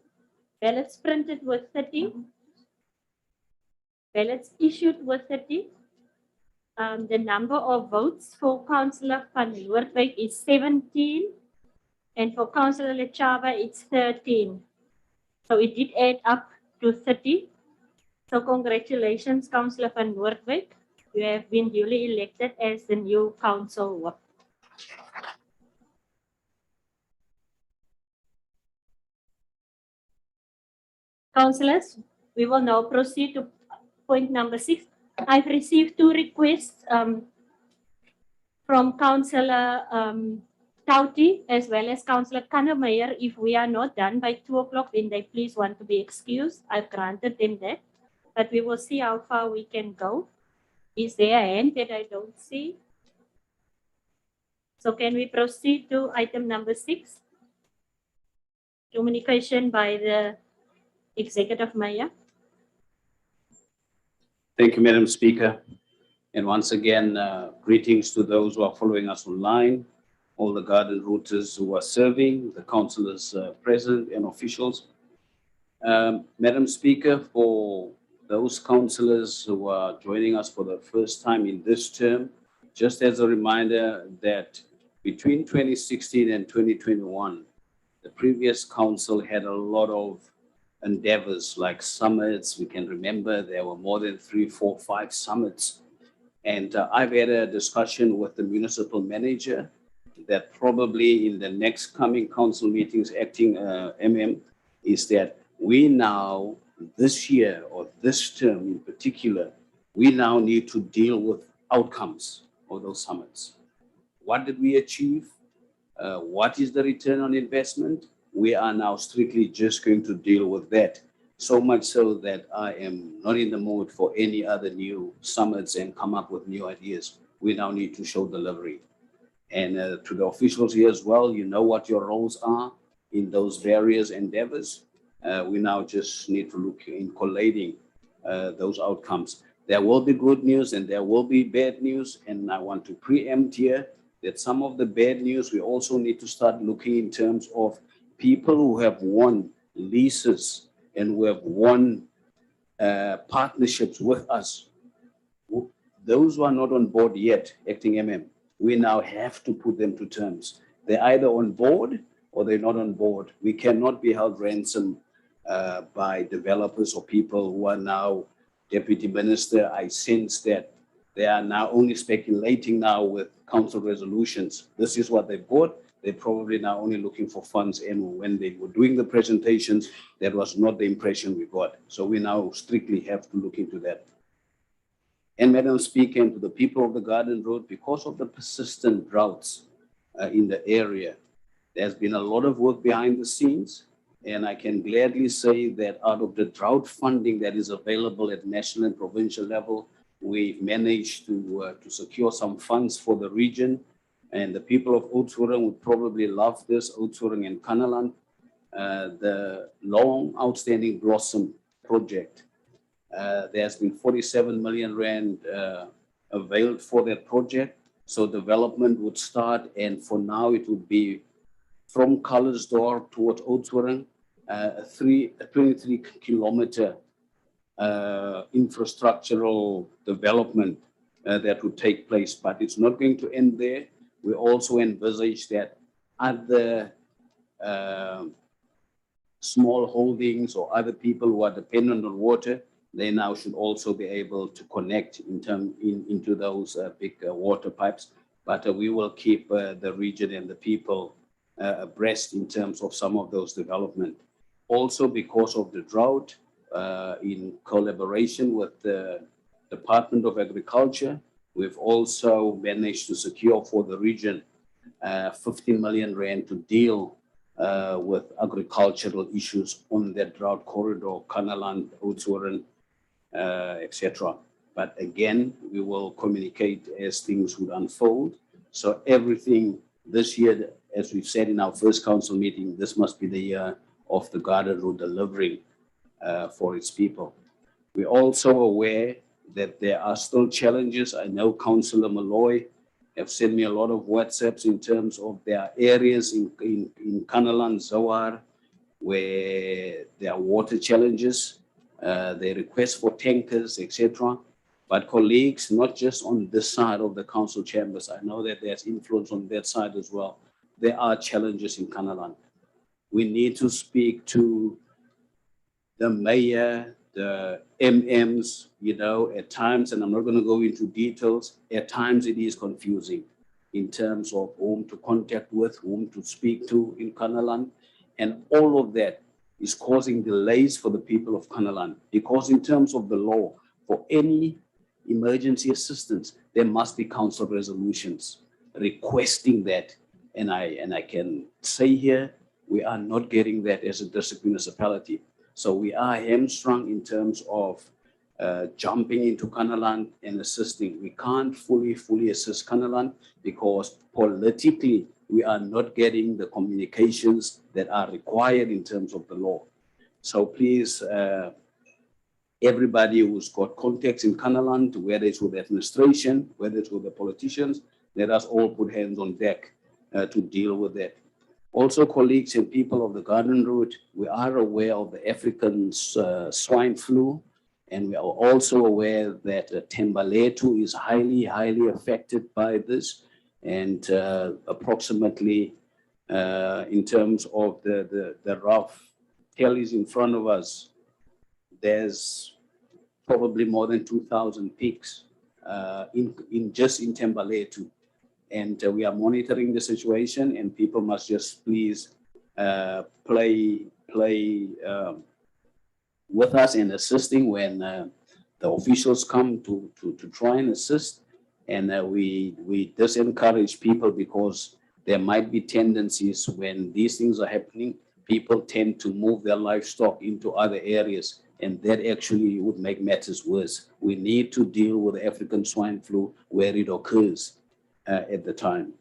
Speaker 1: Ballots printed were 30. Ballots issued were 30. The number of votes for Councillor van Noordwijk is 17. And for Councillor Lechaba, it's 13. So it did add up to 30. So congratulations, Councillor van Noordwijk. You have been duly elected as the new council whip. Councillors, we will now proceed to point number 6. I've received 2 requests from Councillor Tauti as well as Councillor Kannemeyer. If we are not done by 2 o'clock, then they please want to be excused. I've granted them that, but we will see how far we can go. Is there a hand that I don't see? So can we proceed to item number 6? Communication by the Executive Mayor.
Speaker 3: Thank you, Madam Speaker. And once again, greetings to those who are following us online, all the garden routers who are serving, the councillors present and officials. Madam Speaker, for those councillors who are joining us for the first time in this term, just as a reminder that between 2016 and 2021, the previous council had a lot of endeavors like summits. We can remember there were more than 3, 4, 5 summits. And I've had a discussion with the municipal manager that probably in the next coming council meetings, acting MM, is that we now, this year or this term in particular, we now need to deal with outcomes of those summits. What did we achieve? What is the return on investment? We are now strictly just going to deal with that. So much so that I am not in the mood for any other new summits and come up with new ideas. We now need to show delivery. And to the officials here as well, you know what your roles are in those various endeavors. We now just need to look in collating those outcomes. There will be good news and there will be bad news. And I want to preempt here that some of the bad news, we also need to start looking in terms of people who have won leases and who have won partnerships with us. Those who are not on board yet, acting MM, we now have to put them to terms. They're either on board or they're not on board. We cannot be held ransom by developers or people who are now Deputy Minister. I sense that they are now only speculating now with council resolutions. This is what they bought. They're probably now only looking for funds, and when they were doing the presentations, that was not the impression we got. So we now strictly have to look into that. And Madam Speaker, and to the people of the Garden Road, because of the persistent droughts in the area, there's been a lot of work behind the scenes. And I can gladly say that out of the drought funding that is available at national and provincial level, we've managed to secure some funds for the region. And the people of Oudtshoorn would probably love this, Oudtshoorn and Kannaland, the long outstanding Blossom project. There's been 47 million rand availed for that project. So development would start, and for now it would be from Colorsdorp towards Oudtshoorn, a 23-kilometer infrastructural development that would take place, but it's not going to end there. We also envisage that other small holdings or other people who are dependent on water, they now should also be able to connect into those big water pipes. But we will keep the region and the people abreast in terms of some of those development. Also, because of the drought, in collaboration with the Department of Agriculture, we've also managed to secure for the region 15 million rand to deal with agricultural issues on that drought corridor, Kannaland, Oudtshoorn, etc. But again, we will communicate as things would unfold. So everything this year, as we've said in our first council meeting, this must be the year of the Garden Road delivering for its people. We're also aware that there are still challenges. I know Councillor Malloy have sent me a lot of WhatsApps in terms of their areas in Kanaland, Zawar, where there are water challenges. They request for tankers, etc. But colleagues, not just on this side of the council chambers, I know that there's influence on that side as well. There are challenges in Kanaland. We need to speak to the mayor, the MMs, at times, and I'm not going to go into details, at times it is confusing in terms of whom to contact with, whom to speak to in Kanaland. And all of that is causing delays for the people of Kanaland, because in terms of the law, for any emergency assistance, there must be council resolutions requesting that. And I can say here, we are not getting that as a district municipality. So we are hamstrung in terms of jumping into Kanaland and assisting. We can't fully assist Kanaland because politically we are not getting the communications that are required in terms of the law. So please, everybody who's got contacts in Kanaland, whether it's with administration, whether it's with the politicians, let us all put hands on deck to deal with that. Also, colleagues and people of the Garden Route, we are aware of the African swine flu, and we are also aware that Thembaletu is highly affected by this. And approximately, in terms of the rough tallies in front of us, there's probably more than 2,000 pigs just in Thembaletu. And we are monitoring the situation, and people must just please play with us in assisting when the officials come to try and assist. And we disencourage people, because there might be tendencies when these things are happening, people tend to move their livestock into other areas, and that actually would make matters worse. We need to deal with the African swine flu where it occurs at the time.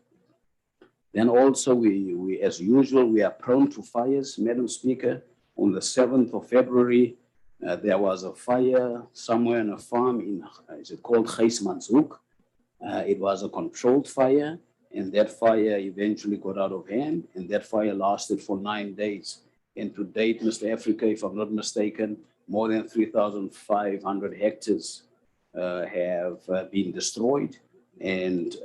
Speaker 3: Then also we, as usual, we are prone to fires, Madam Speaker. On the 7th of February, there was a fire somewhere in a farm in, is it called Geismanshoek? It was a controlled fire, and that fire eventually got out of hand, and that fire lasted for 9 days. And to date, Mr. Africa, if I'm not mistaken, more than 3,500 hectares have been destroyed. And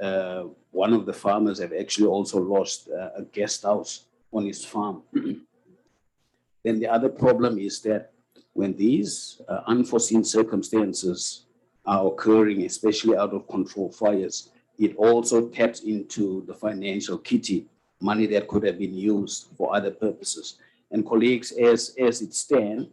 Speaker 3: one of the farmers have actually also lost a guest house on his farm. Then the other problem is that when these unforeseen circumstances are occurring, especially out of control fires, it also taps into the financial kitty, money that could have been used for other purposes. And colleagues, as it stands,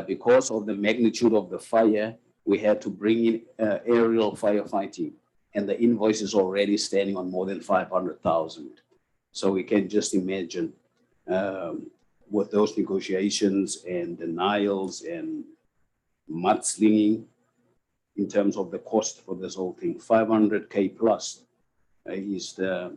Speaker 3: because of the magnitude of the fire, we had to bring in aerial firefighting, and the invoice is already standing on more than 500,000. So we can just imagine with those negotiations and denials and mudslinging in terms of the cost for this whole thing, 500K plus is the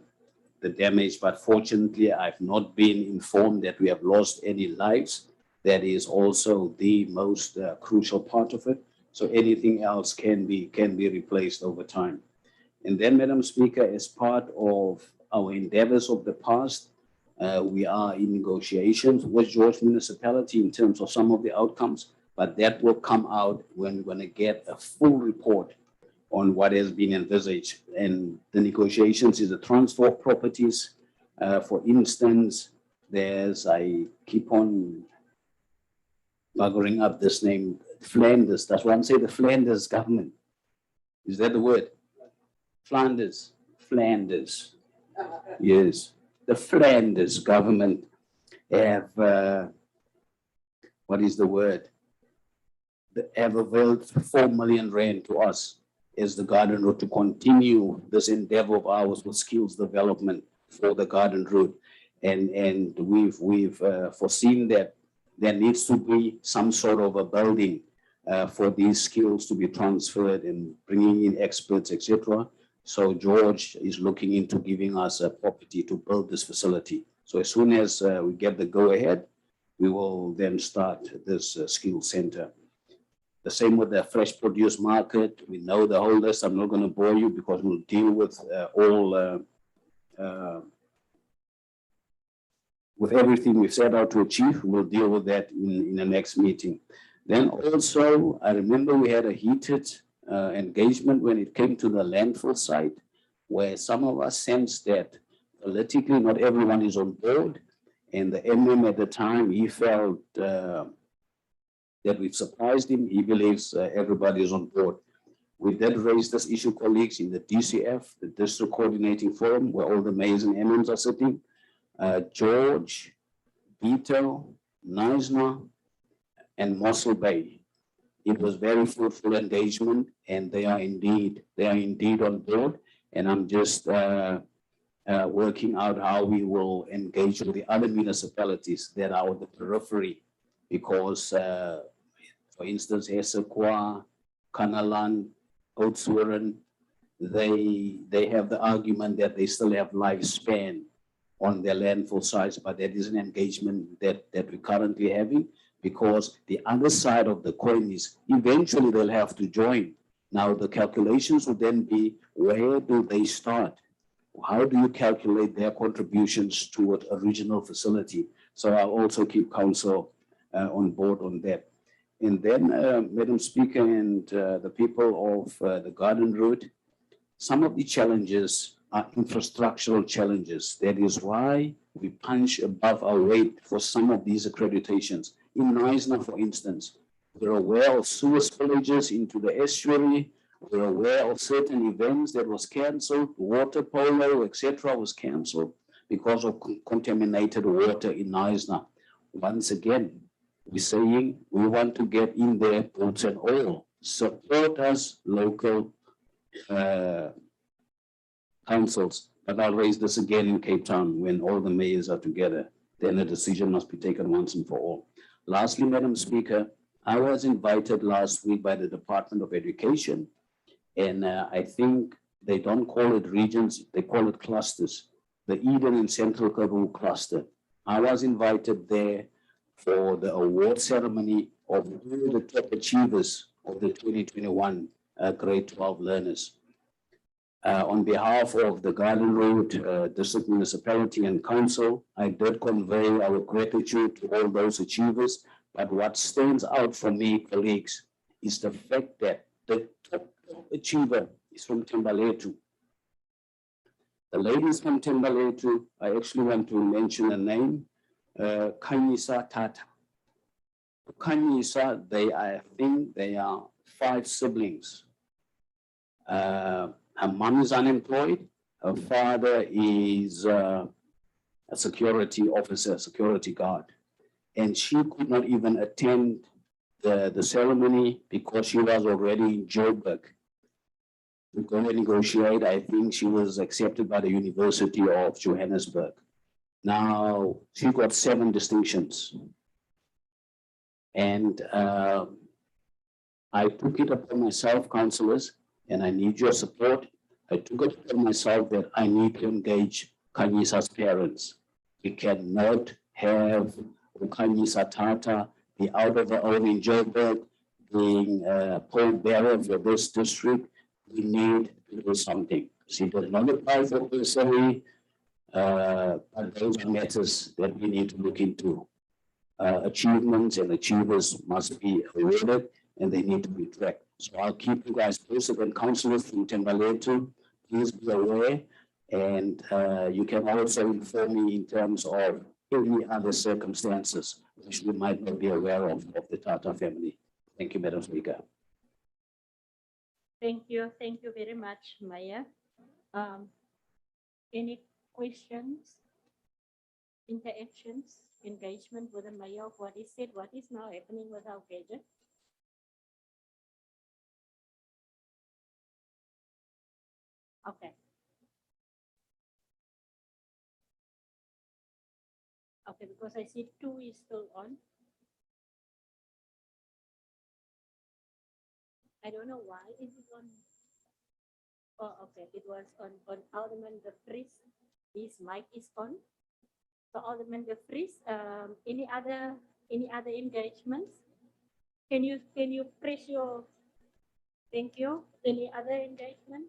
Speaker 3: damage. But fortunately, I've not been informed that we have lost any lives. That is also the most crucial part of it. So anything else can be replaced over time. And then, Madam Speaker, as part of our endeavors of the past, we are in negotiations with George Municipality in terms of some of the outcomes, but that will come out when we're going to get a full report on what has been envisaged. And the negotiations is the transfer of properties. For instance, I keep on buggering up this name, Flanders. That's why I'm saying the Flanders government. Is that the word? Flanders. Yes. The Flanders government have, what is the word? Have availed 4 million rand to us as the Garden Route to continue this endeavor of ours with skills development for the Garden Route. And we've foreseen that there needs to be some sort of a building for these skills to be transferred and bringing in experts, etc. So George is looking into giving us a property to build this facility. So as soon as we get the go ahead, we will then start this skill center. The same with the fresh produce market. We know the whole list. I'm not going to bore you because we'll deal with with everything we've set out to achieve. We'll deal with that in the next meeting. Then also, I remember we had a heated engagement when it came to the landfill site, where some of us sensed that politically not everyone is on board. And the MM at the time, he felt that we've surprised him. He believes everybody is on board. We did raise this issue, colleagues, in the DCF, the District Coordinating Forum, where all the mayors and MMs are sitting. George, Beetle, Neisner, and Mossel Bay. It was very fruitful engagement, and they are indeed on board. And I'm just working out how we will engage with the other municipalities that are on the periphery, because, for instance, Esekwa, Kanalan, Oudtshoorn, they have the argument that they still have lifespan on their landfill sites, but that is an engagement that we're currently having, because the other side of the coin is eventually they'll have to join. Now the calculations would then be, where do they start? How do you calculate their contributions toward a regional facility? So I'll also keep council on board on that. And then, Madam Speaker and the people of the Garden Route, some of the challenges are infrastructural challenges. That is why we punch above our weight for some of these accreditations. In Neisner, for instance, we're aware of sewer spillages into the estuary. We're aware of certain events that was canceled, water polo, etc. was canceled because of contaminated water in Neisner. Once again, we're saying we want to get in there, boats and all. Support us, local councils. But I'll raise this again in Cape Town when all the mayors are together. Then a decision must be taken once and for all. Lastly, Madam Speaker, I was invited last week by the Department of Education, and I think they don't call it regions, they call it clusters, the Eden and Central Karoo cluster. I was invited there for the award ceremony of all the top achievers of the 2021 grade 12 learners. On behalf of the Garden Route District Municipality and Council, I did convey our gratitude to all those achievers. But what stands out for me, colleagues, is the fact that the top achiever is from Thembaletu. The ladies from Thembaletu, I actually want to mention a name, Khanyisa Tata. Khanyisa, I think they are 5 siblings. Her mom is unemployed. Her father is a security officer, security guard. And she could not even attend the ceremony because she was already in Joburg. To go and negotiate, I think she was accepted by the University of Johannesburg. Now, she got 7 distinctions. And I took it upon myself, councillors, and I need your support. I took it upon myself that I need to engage Khanyisa's parents. We cannot have Khanyisa Tata be out of the own in Joburg, being point bearer for this district. We need to do something. She does not apply for bursary, but those are matters that we need to look into. Achievements and achievers must be awarded, and they need to be tracked. So I'll keep you guys posted, and councillors from Thembaletu, please be aware, and you can also inform me in terms of any other circumstances which we might not be aware of the Tata family. Thank you, Madam Speaker.
Speaker 1: Thank you very much, Mayor. Any questions, interactions, engagement with the Mayor of what is said, what is now happening with our gadget? Okay. Okay, because I see 2 is still on. I don't know why is it on. Oh, okay, it was on Alderman De Vries. His mic is on. So Alderman De Vries, any other engagements? Can you press your, thank you. Any other engagement?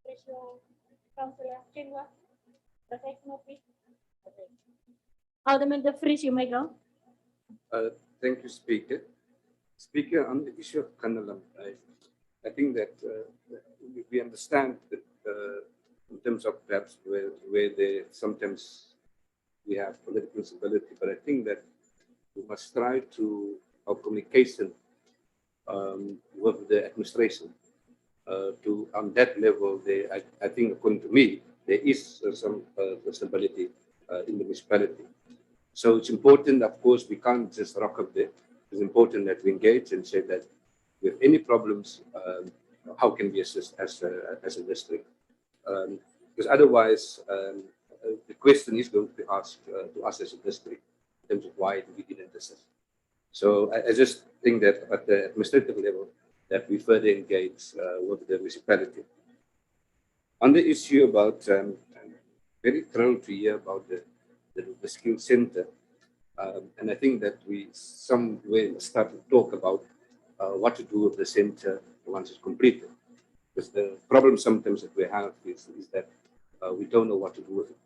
Speaker 1: Press your Councillor Chingwa. Professional please. Okay. Alderman De Vries, you may go.
Speaker 6: Thank you, Speaker. Speaker, on the issue of Kandalam, I think that we understand that in terms of perhaps where they sometimes we have political instability, but I think that we must try to our communication with the administration to on that level. I think, according to me, there is some stability in the municipality. So it's important, of course, we can't just rock up there. It's important that we engage and say that with any problems, how can we assist as a district? Because otherwise, the question is going to be asked to us as a district in terms of why we didn't assist. So I just think that at the administrative level, that we further engage with the municipality. On the issue about, I'm very thrilled to hear about the skill center. And I think that we somewhere start to talk about what to do with the center once it's completed. Because the problem sometimes that we have is that we don't know what to do with it.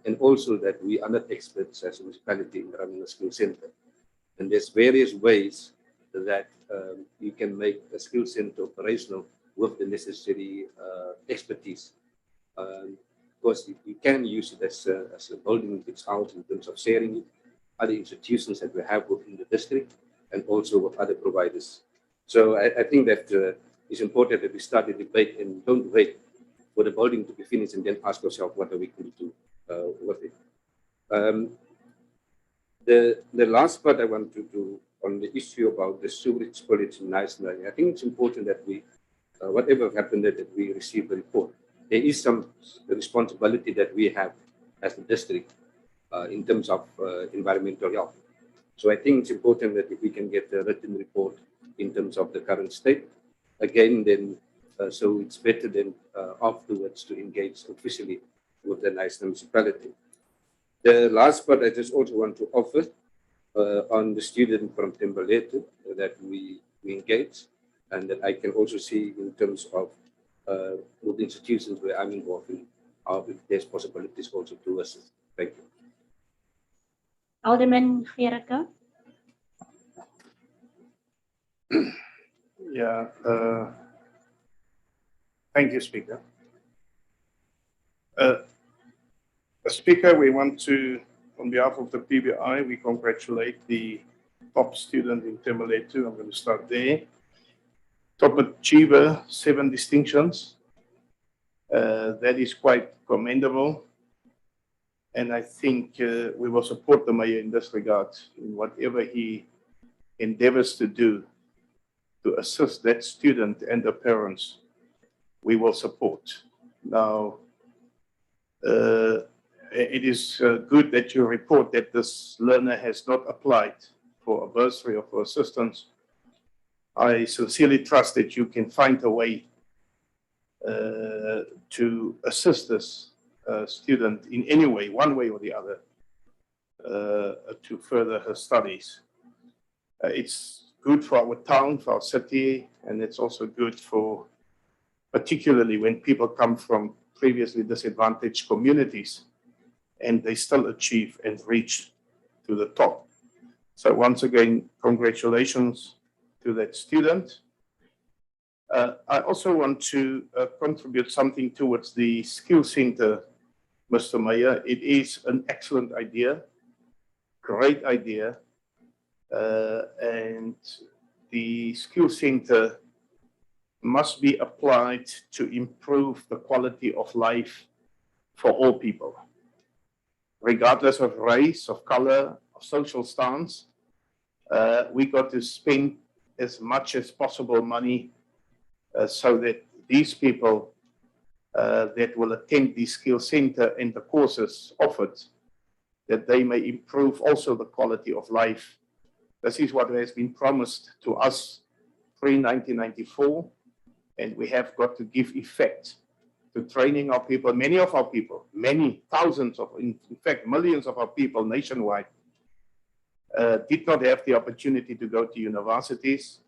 Speaker 6: And also that we are not experts as a municipality in running a skill center. And there's various ways that you can make a skill center operational with the necessary expertise. Of course, you can use it as a building itself in terms of sharing it, other institutions that we have within the district, and also with other providers. So I think that it's important that we start the debate and don't wait for the building to be finished and then ask ourselves what are we going to do with it. The last part I want to do on the issue about the sewerage quality in Iceland, I think it's important that we, whatever happened, that we receive a report. There is some responsibility that we have as the district in terms of environmental health. So I think it's important that if we can get a written report in terms of the current state, again, then so it's better than afterwards to engage officially with the Iceland municipality. The last part I just also want to offer on the student from Timberlake that we engage, and that I can also see in terms of with the institutions where I'm involved in, if there's possibilities also to assist. Thank you.
Speaker 1: Alderman Gericke.
Speaker 11: Yeah, thank you, Speaker. Speaker, we want to, on behalf of the PBI, we congratulate the top student in Timberlake. I'm going to start there. Top achiever, 7 distinctions. That is quite commendable. And I think we will support the mayor in this regard, in whatever he endeavors to do to assist that student and the parents. We will support. Now, it is good that you report that this learner has not applied for a bursary or for assistance. I sincerely trust that you can find a way to assist this student in any way, one way or the other, to further her studies. It's good for our town, for our city, and it's also good for, particularly when people come from previously disadvantaged communities and they still achieve and reach to the top. So once again, congratulations to that student. I also want to contribute something towards the skill center, Mr. Mayor. It is an excellent idea, great idea, and the skill center must be applied to improve the quality of life for all people, regardless of race, of color, of social stance. We got to spend as much as possible money so that these people that will attend the skill center and the courses offered, that they may improve also the quality of life. This is what has been promised to us pre-1994, and we have got to give effect to training our people, many of our people, many thousands of, in fact, millions of our people nationwide did not have the opportunity to go to universities,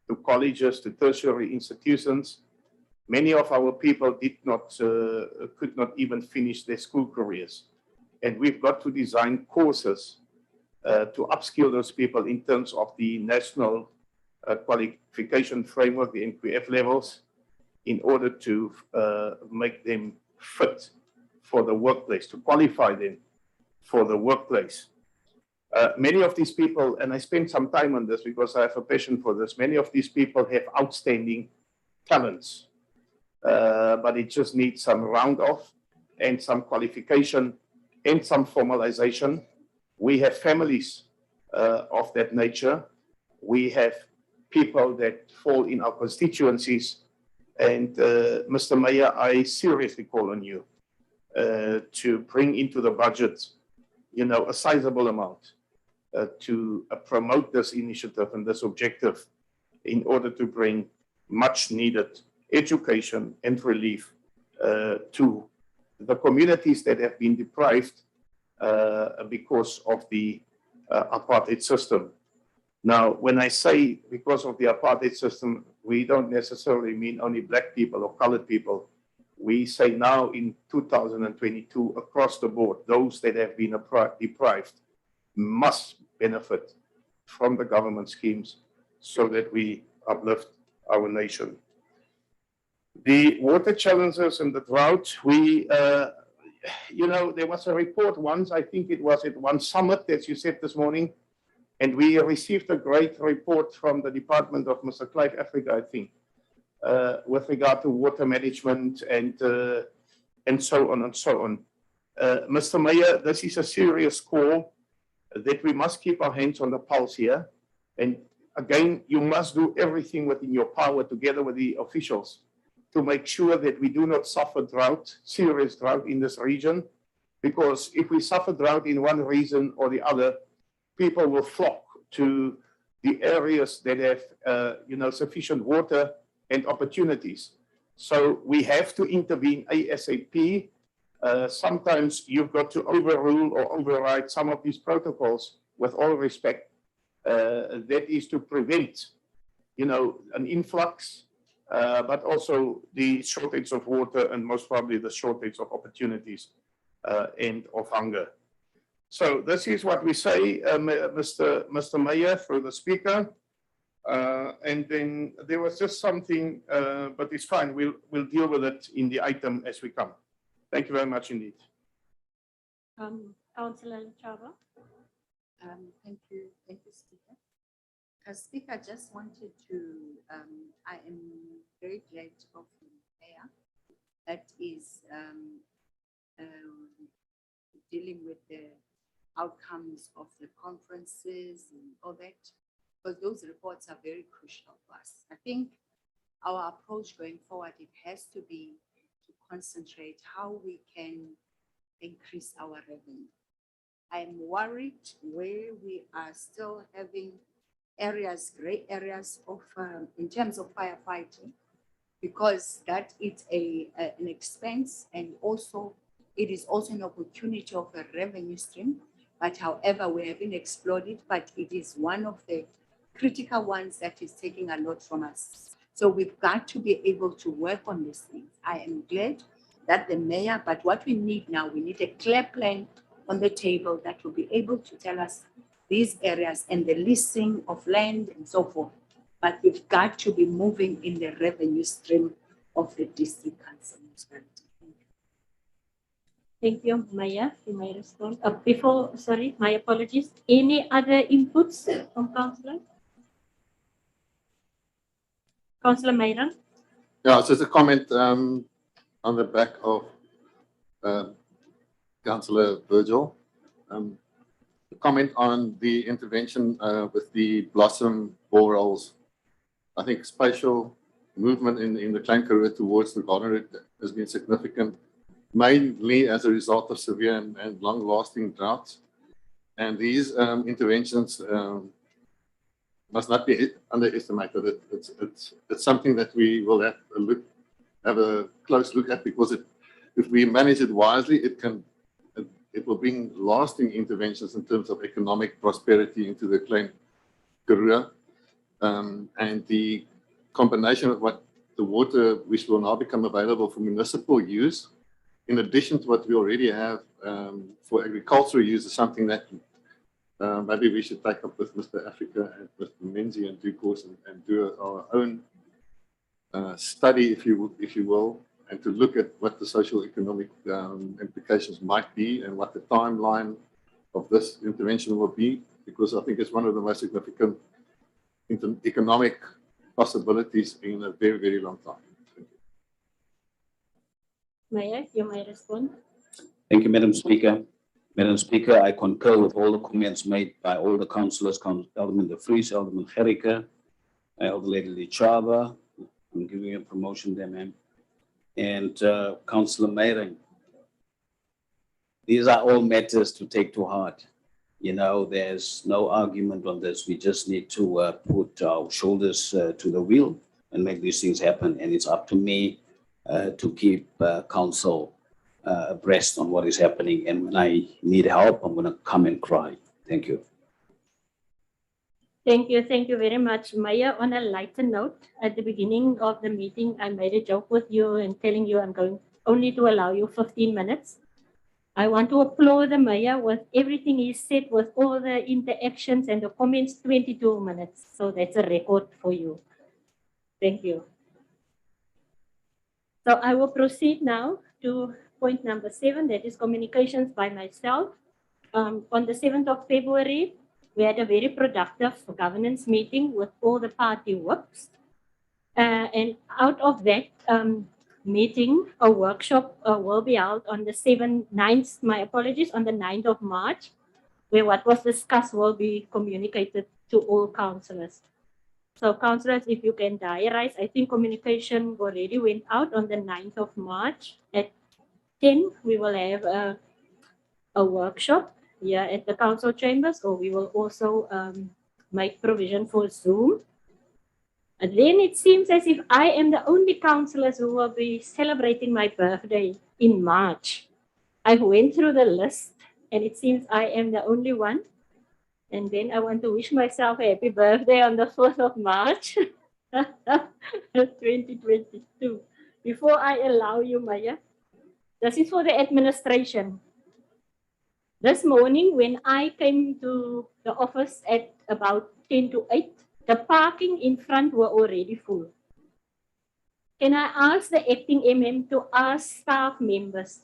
Speaker 11: to colleges, to tertiary institutions. Many of our people could not even finish their school careers. And we've got to design courses to upskill those people in terms of the national qualification framework, the NQF levels, in order to make them fit for the workplace, to qualify them for the workplace. Many of these people, and I spent some time on this because I have a passion for this, many of these people have outstanding talents, but it just needs some round off and some qualification and some formalization. We have families of that nature. We have people that fall in our constituencies. And Mr. Mayor, I seriously call on you to bring into the budget, a sizable amount to promote this initiative and this objective in order to bring much needed education and relief to the communities that have been deprived because of the apartheid system. Now, when I say because of the apartheid system, we don't necessarily mean only black people or colored people. We say now in 2022, across the board, those that have been deprived must benefit from the government schemes so that we uplift our nation. The water challenges and the drought, there was a report once, I think it was at one summit, as you said this morning, and we received a great report from the Department of Mr. Clive Africa, I think, with regard to water management and so on and so on. Mr. Mayor, this is a serious call that we must keep our hands on the pulse here. And again, you must do everything within your power together with the officials to make sure that we do not suffer drought, serious drought in this region. Because if we suffer drought in one region or the other, people will flock to the areas that have sufficient water and opportunities. So we have to intervene ASAP. Sometimes you've got to overrule or override some of these protocols with all respect. That is to prevent, an influx, but also the shortage of water and most probably the shortage of opportunities and of hunger. So this is what we say, Mr. Mayor, through the Speaker. And then there was just something, but it's fine. We'll deal with it in the item as we come. Thank you very much indeed.
Speaker 1: Councillor Chava.
Speaker 13: Thank you, Speaker. Speaker, I just wanted to, I am very glad of the mayor that is dealing with the outcomes of the conferences and all that, because those reports are very crucial for us. I think our approach going forward, it has to be to concentrate how we can increase our revenue. I'm worried where we are still having areas, gray areas of, in terms of firefighting, because that is an expense, and also it is also an opportunity of a revenue stream. But however, we haven't explored it, but it is one of the critical ones that is taking a lot from us. So we've got to be able to work on these things. I am glad that the mayor, but what we need now, we need a clear plan on the table that will be able to tell us these areas and the leasing of land and so forth. But we've got to be moving in the revenue stream of the district council municipality.
Speaker 1: Thank you, Maya. You may respond. My apologies. Any other inputs from Councillor? Councillor Mayran?
Speaker 14: Yeah, so it's a comment on the back of Councillor Virgil. A comment on the intervention with the blossom borers. I think spatial movement in the Klein Karoo towards the garden route has been significant, mainly as a result of severe and long-lasting droughts. And these interventions must not be underestimated. It's something that we will have a close look at, because if we manage it wisely, it can it will bring lasting interventions in terms of economic prosperity into the Klein Karoo. And the combination of what the water which will now become available for municipal use, in addition to what we already have for agricultural use, is something that maybe we should take up with Mr. Africa and with Menzi in due course and do our own study, if you will, and to look at what the social economic implications might be and what the timeline of this intervention will be, because I think it's one of the most significant economic possibilities in a very, very long time.
Speaker 1: Mayor, you may respond.
Speaker 3: Thank you, Madam Speaker. Madam Speaker, I concur with all the comments made by all the councillors, Alderman De Vries, Alderman Gericke, Elder Lady Chaba. I'm giving you a promotion there, ma'am. And Councillor Meyering. These are all matters to take to heart. You know, there's no argument on this. We just need to put our shoulders to the wheel and make these things happen. And it's up to me to keep council abreast on what is happening. And when I need help, I'm going to come and cry. Thank you.
Speaker 1: Thank you very much, Mayor. On a lighter note, at the beginning of the meeting, I made a joke with you and telling you I'm going only to allow you 15 minutes. I want to applaud the Mayor with everything he said, with all the interactions and the comments, 22 minutes. So that's a record for you. Thank you. So I will proceed now to point number 7, that is communications by myself. On the 7th of February, we had a very productive governance meeting with all the party whips. And out of that meeting, a workshop will be held on the 9th, my apologies, on the 9th of March, where what was discussed will be communicated to all councillors. So councillors, if you can diarize, I think communication already went out on the 9th of March at 10. We will have a workshop here at the council chambers, or we will also make provision for Zoom. And then it seems as if I am the only councillors who will be celebrating my birthday in March. I went through the list and it seems I am the only one. And then I want to wish myself a happy birthday on the 4th of March, 2022. Before I allow you, Maya, this is for the administration. This morning, when I came to the office at about 10 to 8, the parking in front were already full. Can I ask the acting MM to ask staff members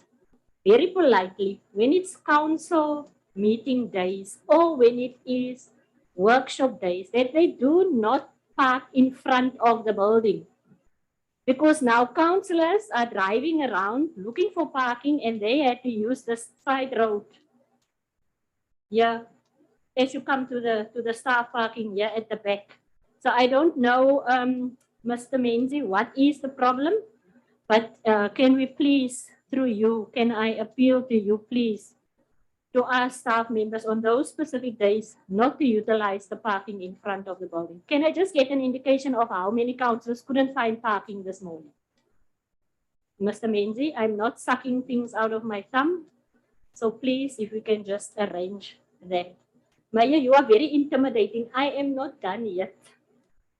Speaker 1: very politely, when it's council meeting days or when it is workshop days, that they do not park in front of the building? Because now councillors are driving around looking for parking and they had to use the side road. Yeah, as you come to the staff parking here at the back. So I don't know, Mr. Menzi, what is the problem? But can we please, through you, can I appeal to you, please, to ask staff members on those specific days not to utilize the parking in front of the building? Can I just get an indication of how many councillors couldn't find parking this morning? Mr. Menzi, I'm not sucking things out of my thumb. So please, if we can just arrange that. Maya, you are very intimidating. I am not done yet.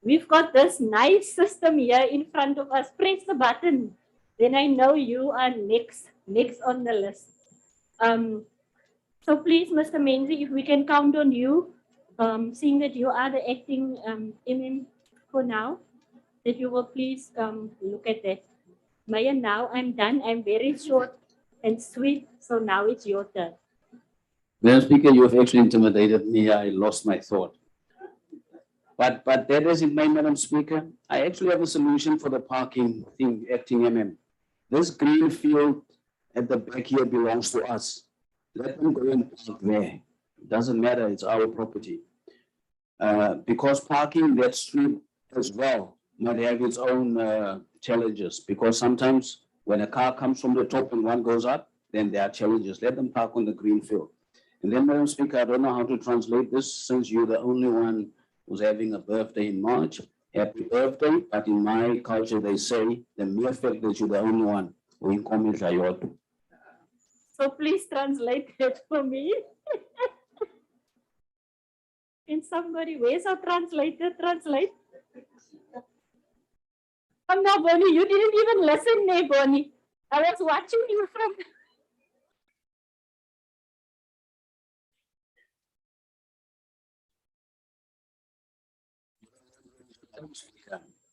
Speaker 1: We've got this nice system here in front of us. Press the button. Then I know you are next on the list. So please, Mr. Menzi, if we can count on you, seeing that you are the acting MM for now, that you will please look at that. Maya, now I'm done. I'm very short and sweet. So now it's your turn.
Speaker 3: Madam Speaker, you have actually intimidated me. I lost my thought. But that doesn't mean, Madam Speaker, I actually have a solution for the parking thing, acting MM. This green field at the back here belongs to us. Let them go and park there. It doesn't matter, it's our property. Because parking that street as well might have its own challenges, because sometimes when a car comes from the top and one goes up, then there are challenges. Let them park on the green field. And then, Madam Speaker, I don't know how to translate this, since you're the only one who's having a birthday in March. Happy birthday, but in my culture, they say the mere fact that you're the only one, we comment.
Speaker 1: So please translate it for me. Can somebody, where's our translator? Translate. Come now, Bonnie, you didn't even listen, ne, Bonnie. I was watching you from.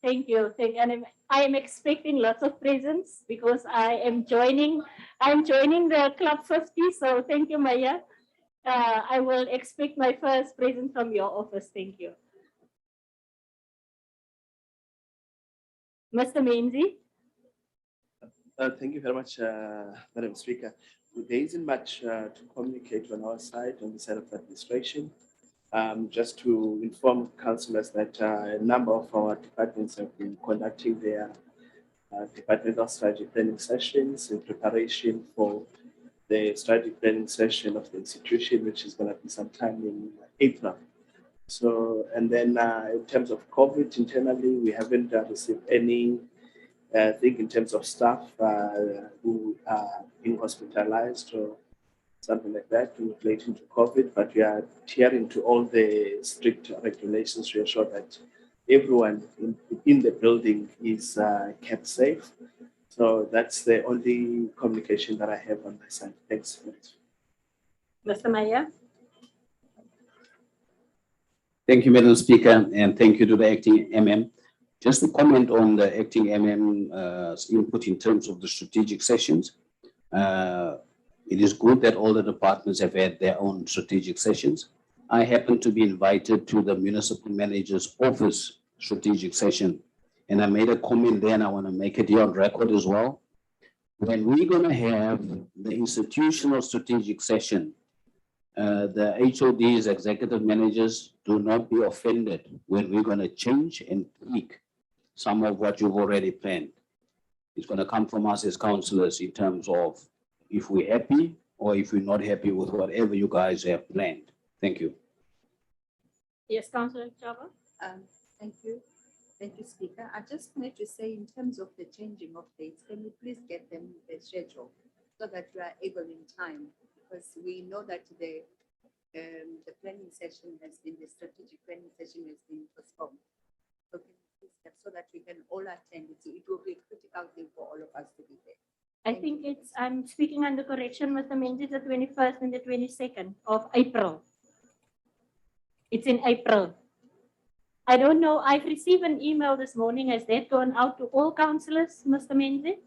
Speaker 1: Thank you. And I am expecting lots of presents because I'm joining the Club 50. So thank you, Maya. I will expect my first present from your office. Thank you. Mr. Menzi.
Speaker 15: Thank you very much, Madam Speaker. There isn't much to communicate on our side, on the side of administration. Just to inform councillors that a number of our departments have been conducting their departmental strategy planning sessions in preparation for the strategy planning session of the institution, which is going to be sometime in April. So, and then in terms of COVID internally, we haven't received any thing in terms of staff who are being hospitalized or something like that relating to COVID, but we are adhering to all the strict regulations to ensure that everyone in the building is kept safe. So that's the only communication that I have on my side. Thanks.
Speaker 1: Mr. Maya.
Speaker 3: Thank you, Madam Speaker, and thank you to the acting MM. Just to comment on the acting MM's input in terms of the strategic sessions. It is good that all the departments have had their own strategic sessions. I happen to be invited to the municipal manager's office strategic session, and I made a comment there, and I want to make it here on record as well. When we're going to have the institutional strategic session, the HODs, executive managers, do not be offended when we're going to change and tweak some of what you've already planned. It's going to come from us as councillors in terms of if we're happy or if we're not happy with whatever you guys have planned. Thank you.
Speaker 1: Yes, Councillor Chava.
Speaker 13: Thank you. Thank you, Speaker. I just wanted to say in terms of the changing of dates, can you please get them the schedule so that we are able in time? Because we know that the planning session has been, the strategic planning session has been postponed. So can you please get so that we can all attend it? So it will be a critical thing for all of us to be there.
Speaker 1: I think it's, I'm speaking under correction, Mr. Menzies, the 21st and the 22nd of April. It's in April. I don't know, I've received an email this morning. Has that gone out to all councillors, Mr. Menzies?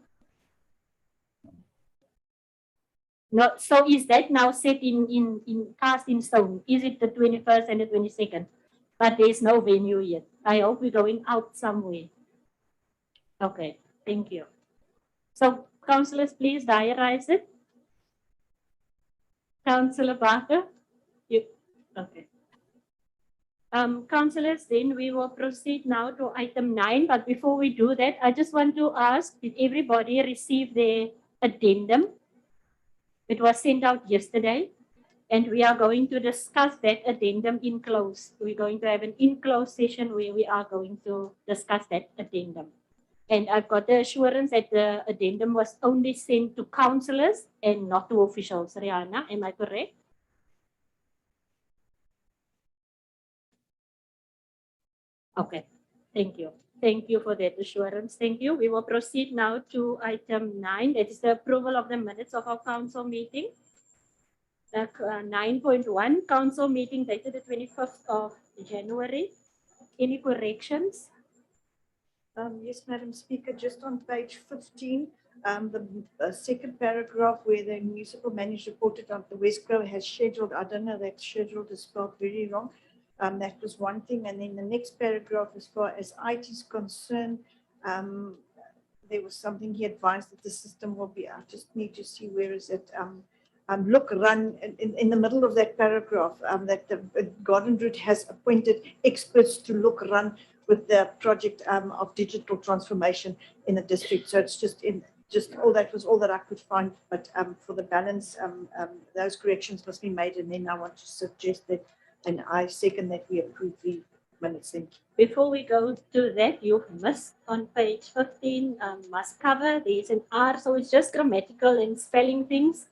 Speaker 1: No, so is that now set in cast in stone? Is it the 21st and the 22nd? But there's no venue yet. I hope we're going out somewhere. Okay, thank you. So councillors, please diarize it. Councillor Barker, you, okay. Councillors, then we will proceed now to item 9. But before we do that, I just want to ask, did everybody receive the addendum? It was sent out yesterday, and we are going to discuss that addendum in close. We're going to have an in-close session where we are going to discuss that addendum. And I've got the assurance that the addendum was only sent to councillors and not to officials. Rihanna, am I correct? Okay, thank you. Thank you for that assurance. Thank you. We will proceed now to item 9. That is the approval of the minutes of our council meeting. 9.1, council meeting dated the 25th of January. Any corrections?
Speaker 9: Yes, Madam Speaker, just on page 15, the second paragraph where the municipal manager reported on the West Grove has scheduled, I don't know, that scheduled is spelled very wrong. That was one thing. And then the next paragraph, as far as IT is concerned, there was something he advised that the system will be, I just need to see where is it, look, run in the middle of that paragraph, that the Garden Route has appointed experts to look, run with the project of digital transformation in the district. So it's just all that was all that I could find. But for the balance, those corrections must be made. And then I want to suggest that, and I second that we approve the minutes. Thank you.
Speaker 1: Before we go to that, you've missed on page 15, must cover. There's an R, so it's just grammatical and spelling things.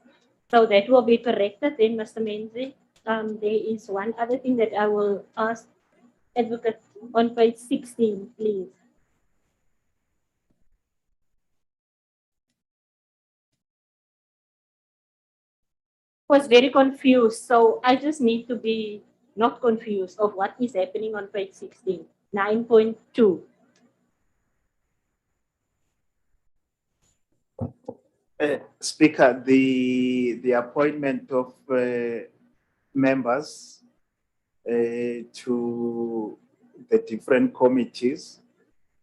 Speaker 1: So that will be corrected then, Mr. Menzi. There is one other thing that I will ask Advocate on page 16, please. Was very confused, so I just need to be not confused of what is happening on page 16, 9.2.
Speaker 12: Speaker, the appointment of members to the different committees,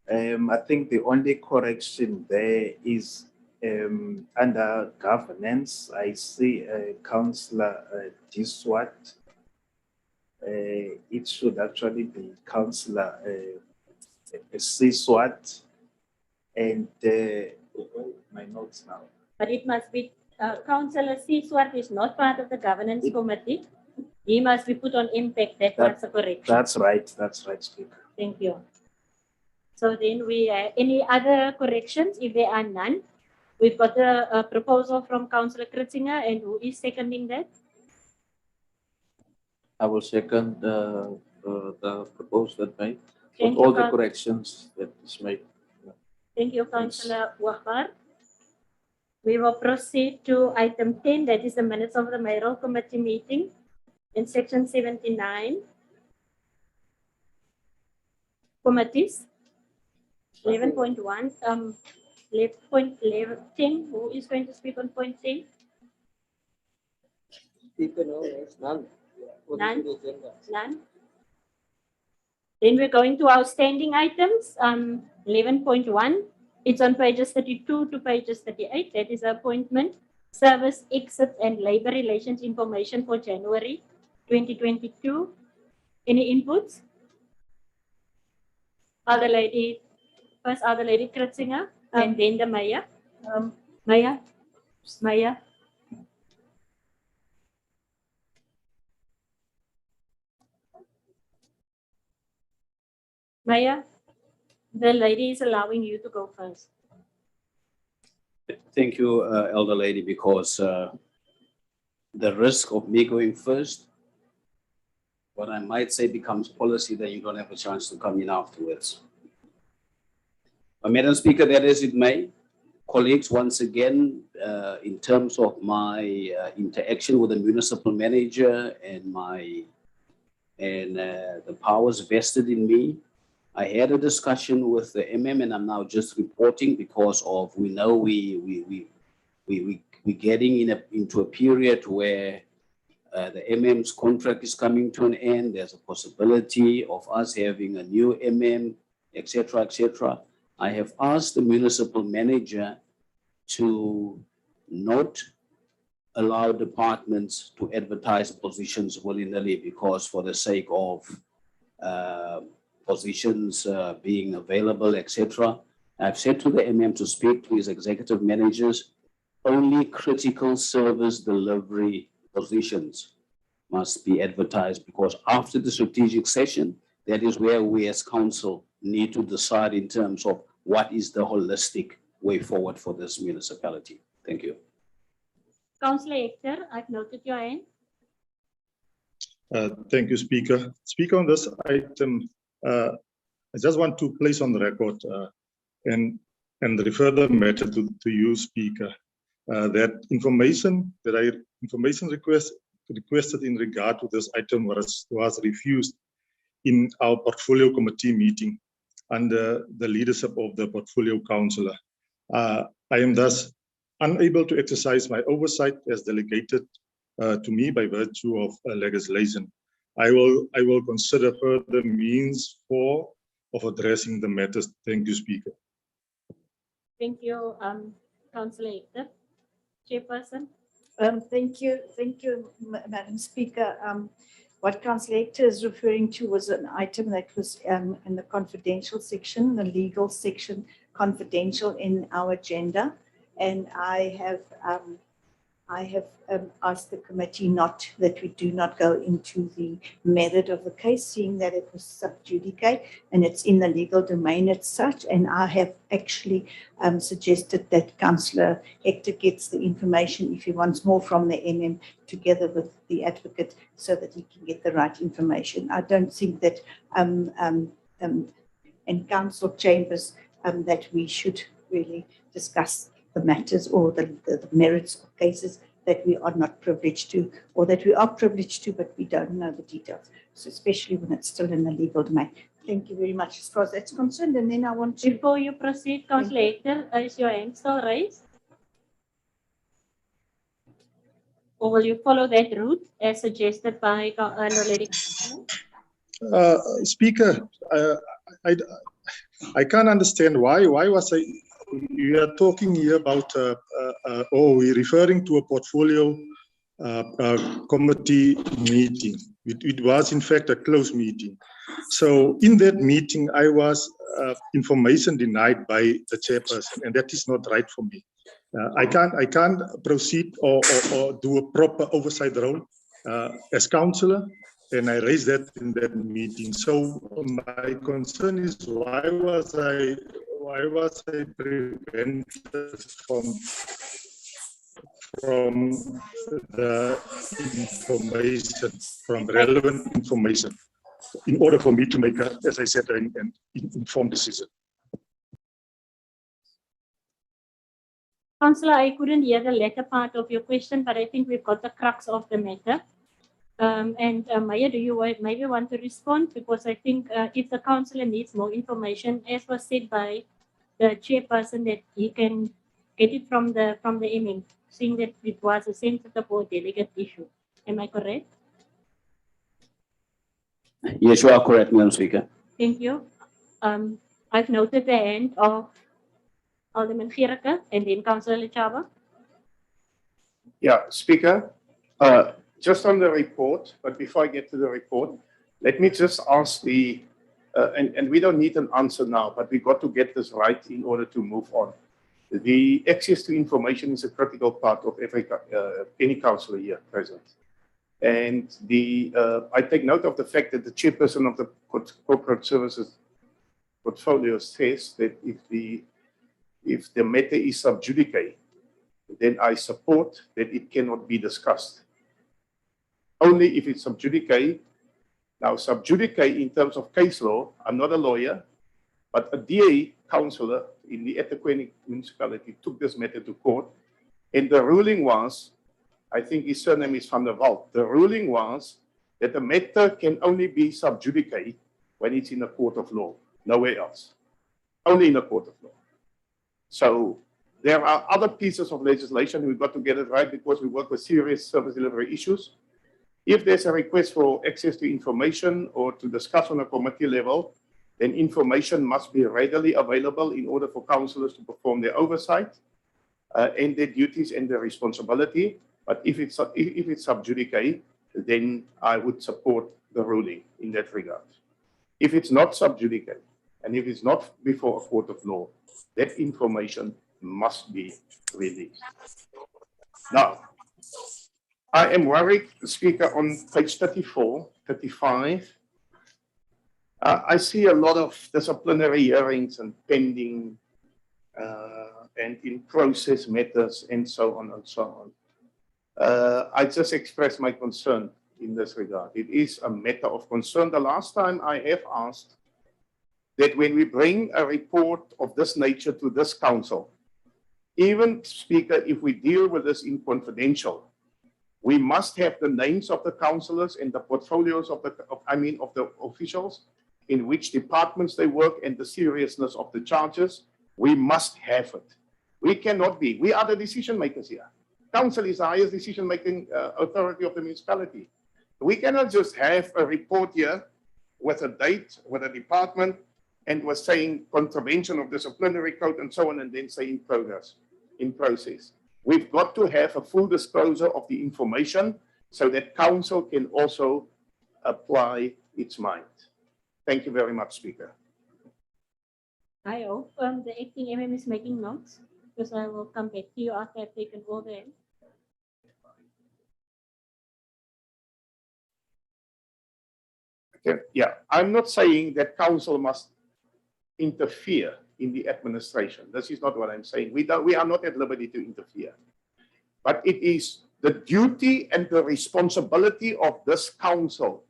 Speaker 12: I think the only correction there is under governance. I see Councillor Diswat. It should actually be Councillor Siswat, and my notes now.
Speaker 1: But it must be Councillor Siswat is not part of the governance committee. He must be put on impact. That was a correction.
Speaker 12: That's right, Speaker.
Speaker 1: Thank you. So then we any other corrections? If there are none, we've got a proposal from Councillor Kritzinger, and who is seconding that?
Speaker 16: I will second the proposal that made
Speaker 1: Thank
Speaker 16: with
Speaker 1: you,
Speaker 16: all the
Speaker 1: Coun-
Speaker 16: corrections that is made.
Speaker 1: Thank you, Councillor Wahbar. We will proceed to item 10, that is the minutes of the mayoral committee meeting in section 79. Committees. 11.1, 11.10, who is going to speak on point 10?
Speaker 17: Speaker, no, there's none.
Speaker 1: None? None? Then we're going to our standing items. 11.1, it's on pages 32 to pages 38. That is appointment, service, exit, and labor relations information for January 2022. Any inputs? Other lady, first other lady Kritzinger, and then the mayor. Mayor? Mayor? Maya, the lady is allowing you to go first.
Speaker 3: Thank you, elder lady, because the risk of me going first, what I might say becomes policy, then you don't have a chance to come in afterwards. Madam Speaker, that as it may, colleagues, once again, in terms of my interaction with the municipal manager and the powers vested in me, I had a discussion with the MM, and I'm now just reporting because of we know we're getting into a period where the MM's contract is coming to an end. There's a possibility of us having a new MM, etc., etc. I have asked the municipal manager to not allow departments to advertise positions willy-nilly because for the sake of positions being available, etc. I've said to the MM to speak to his executive managers, only critical service delivery positions must be advertised because after the strategic session, that is where we as council need to decide in terms of what is the holistic way forward for this municipality. Thank you.
Speaker 1: Councillor Hector, I've noted your hand.
Speaker 7: Thank you, Speaker. Speaker, on this item, I just want to place on the record and refer the matter to you, Speaker, that information requested in regard to this item was refused in our portfolio committee meeting under the leadership of the portfolio councillor. I am thus unable to exercise my oversight as delegated to me by virtue of legislation. I will consider further means of addressing the matters. Thank you, Speaker.
Speaker 1: Thank you, Councillor Hector. Chairperson.
Speaker 9: Thank you, Madam Speaker. What Councillor Hector is referring to was an item that was in the confidential section, the legal section, confidential in our agenda, and I I have asked the committee that we do not go into the merit of the case, seeing that it was sub judice and it's in the legal domain as such. And I have actually suggested that Councillor Hector gets the information if he wants more from the MM together with the advocate so that he can get the right information. I don't think that in council chambers that we should really discuss the matters or the merits of cases that we are not privileged to, or that we are privileged to, but we don't know the details. So especially when it's still in the legal domain. Thank you very much as far as that's concerned. And then I want to...
Speaker 1: Before you proceed, Councillor Hector, is your hand still raised? Or will you follow that route as suggested by Lady?
Speaker 7: Speaker, I can't understand why was I, you are talking here about, we're referring to a portfolio committee meeting. It was in fact a closed meeting. So in that meeting, I was information denied by the chairperson, and that is not right for me. I can't proceed or do a proper oversight role as councillor, and I raised that in that meeting. So my concern is why was I prevented from the information, from relevant information, in order for me to make, as I said, an informed decision.
Speaker 1: Councillor, I couldn't hear the latter part of your question, but I think we've got the crux of the matter. Maya, do you maybe want to respond? Because I think if the councillor needs more information, as was said by the chairperson, that he can get it from the MM, seeing that it was a sensitive or delicate issue. Am I correct?
Speaker 3: Yes, you are correct, Madam Speaker.
Speaker 1: Thank you. I've noted the hand of Alderman Gericke and then Councillor Lechaba.
Speaker 11: Yeah, Speaker, just on the report, but before I get to the report, let me just ask the, and we don't need an answer now, but we got to get this right in order to move on. The access to information is a critical part of every any councillor here present. And I take note of the fact that the chairperson of the corporate services portfolio says that if the matter is sub judice, then I support that it cannot be discussed. Only if it's sub judice. Now, sub judice in terms of case law, I'm not a lawyer, but a DA councillor in the eThekwini municipality took this matter to court, and the ruling was, I think his surname is Van der Walt, the ruling was that the matter can only be sub judice when it's in a court of law, nowhere else, only in a court of law. So there are other pieces of legislation, we've got to get it right because we work with serious service delivery issues. If there's a request for access to information or to discuss on a committee level, then information must be readily available in order for councillors to perform their oversight and their duties and their responsibility. But if it's sub judice, then I would support the ruling in that regard. If it's not sub judice, and if it's not before a court of law, that information must be released. Now, I am worried, Speaker, on page 34, 35. I see a lot of disciplinary hearings and pending and in process matters and so on and so on. I just express my concern in this regard. It is a matter of concern. The last time I have asked that when we bring a report of this nature to this council, even, Speaker, if we deal with this in confidential, we must have the names of the councillors and the portfolios of the officials, in which departments they work, and the seriousness of the charges. We must have it. We cannot be. We are the decision makers here. Council is the highest decision making authority of the municipality. We cannot just have a report here with a date, with a department, and was saying contravention of disciplinary code and so on, and then say in progress, in process. We've got to have a full disclosure of the information so that council can also apply its mind. Thank you very much, Speaker.
Speaker 1: I hope the acting MM is making notes, because I will come back to you after I've taken all the.
Speaker 11: Yeah, I'm not saying that council must interfere in the administration. This is not what I'm saying. We are not at liberty to interfere. But it is the duty and the responsibility of this council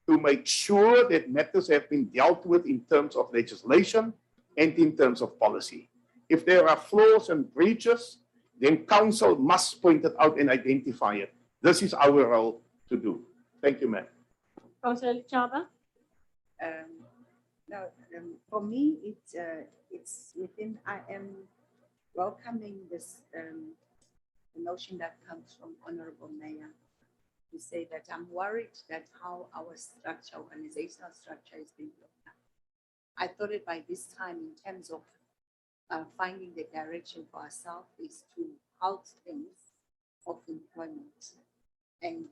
Speaker 11: to make sure that matters have been dealt with in terms of legislation and in terms of policy. If there are flaws and breaches, then council must point it out and identify it. This is our role to do. Thank you, ma'am.
Speaker 1: Councillor Chaba?
Speaker 13: No, for me, it's within, I am welcoming this the notion that comes from Honorable Mayor to say that I'm worried that how our structure, organizational structure is being looked at. I thought it by this time in terms of finding the direction for ourselves is to halt things of employment. And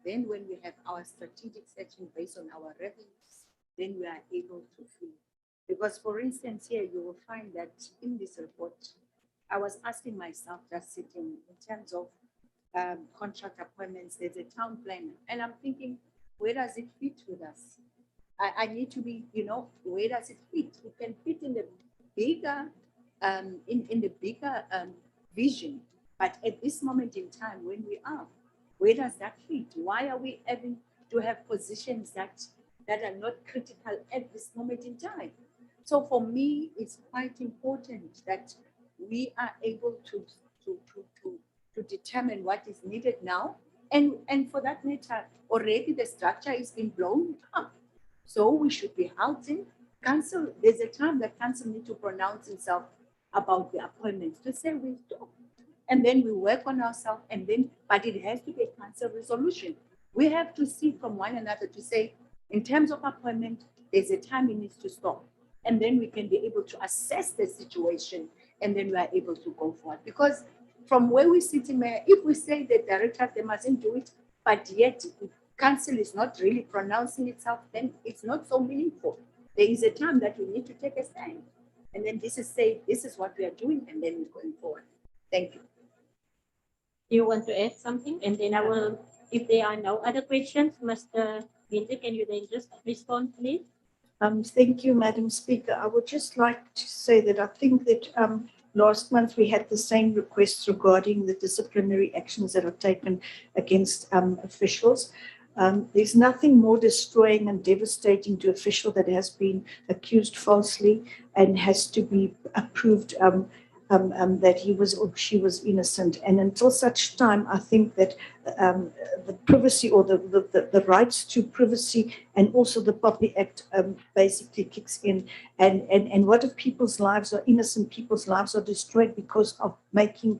Speaker 13: then when we have our strategic setting based on our revenues, then we are able to feel. Because for instance, here you will find that in this report, I was asking myself, just sitting in terms of contract appointments, there's a town planner, and I'm thinking, where does it fit with us? I need to be, where does it fit? It can fit in the bigger, in the bigger vision, but at this moment in time, when we are, where does that fit? Why are we having to have positions that are not critical at this moment in time? So for me, it's quite important that we are able to determine what is needed now. And for that matter, already the structure is being blown up. So we should be halting. Council, there's a time that council need to pronounce itself about the appointments to say we stop. And then we work on ourselves, and then, but it has to be a council resolution. We have to see from one another to say, in terms of appointment, there's a time it needs to stop. And then we can be able to assess the situation, and then we are able to go forward. Because from where we sit in Mayor, if we say the director, they mustn't do it, but yet council is not really pronouncing itself, then it's not so meaningful. There is a time that we need to take a stand. And then this is what we are doing, and then we're going forward. Thank you.
Speaker 1: You want to add something? And then I will, if there are no other questions, Mr. Winter, can you then just respond, please?
Speaker 9: Thank you, Madam Speaker. I would just like to say that I think that last month we had the same requests regarding the disciplinary actions that are taken against officials. There's nothing more destroying and devastating to an official that has been accused falsely and has to be approved that he was or she was innocent. And until such time, I think that the privacy or the rights to privacy and also the POPI Act basically kicks in. And what if people's lives are innocent, people's lives are destroyed because of making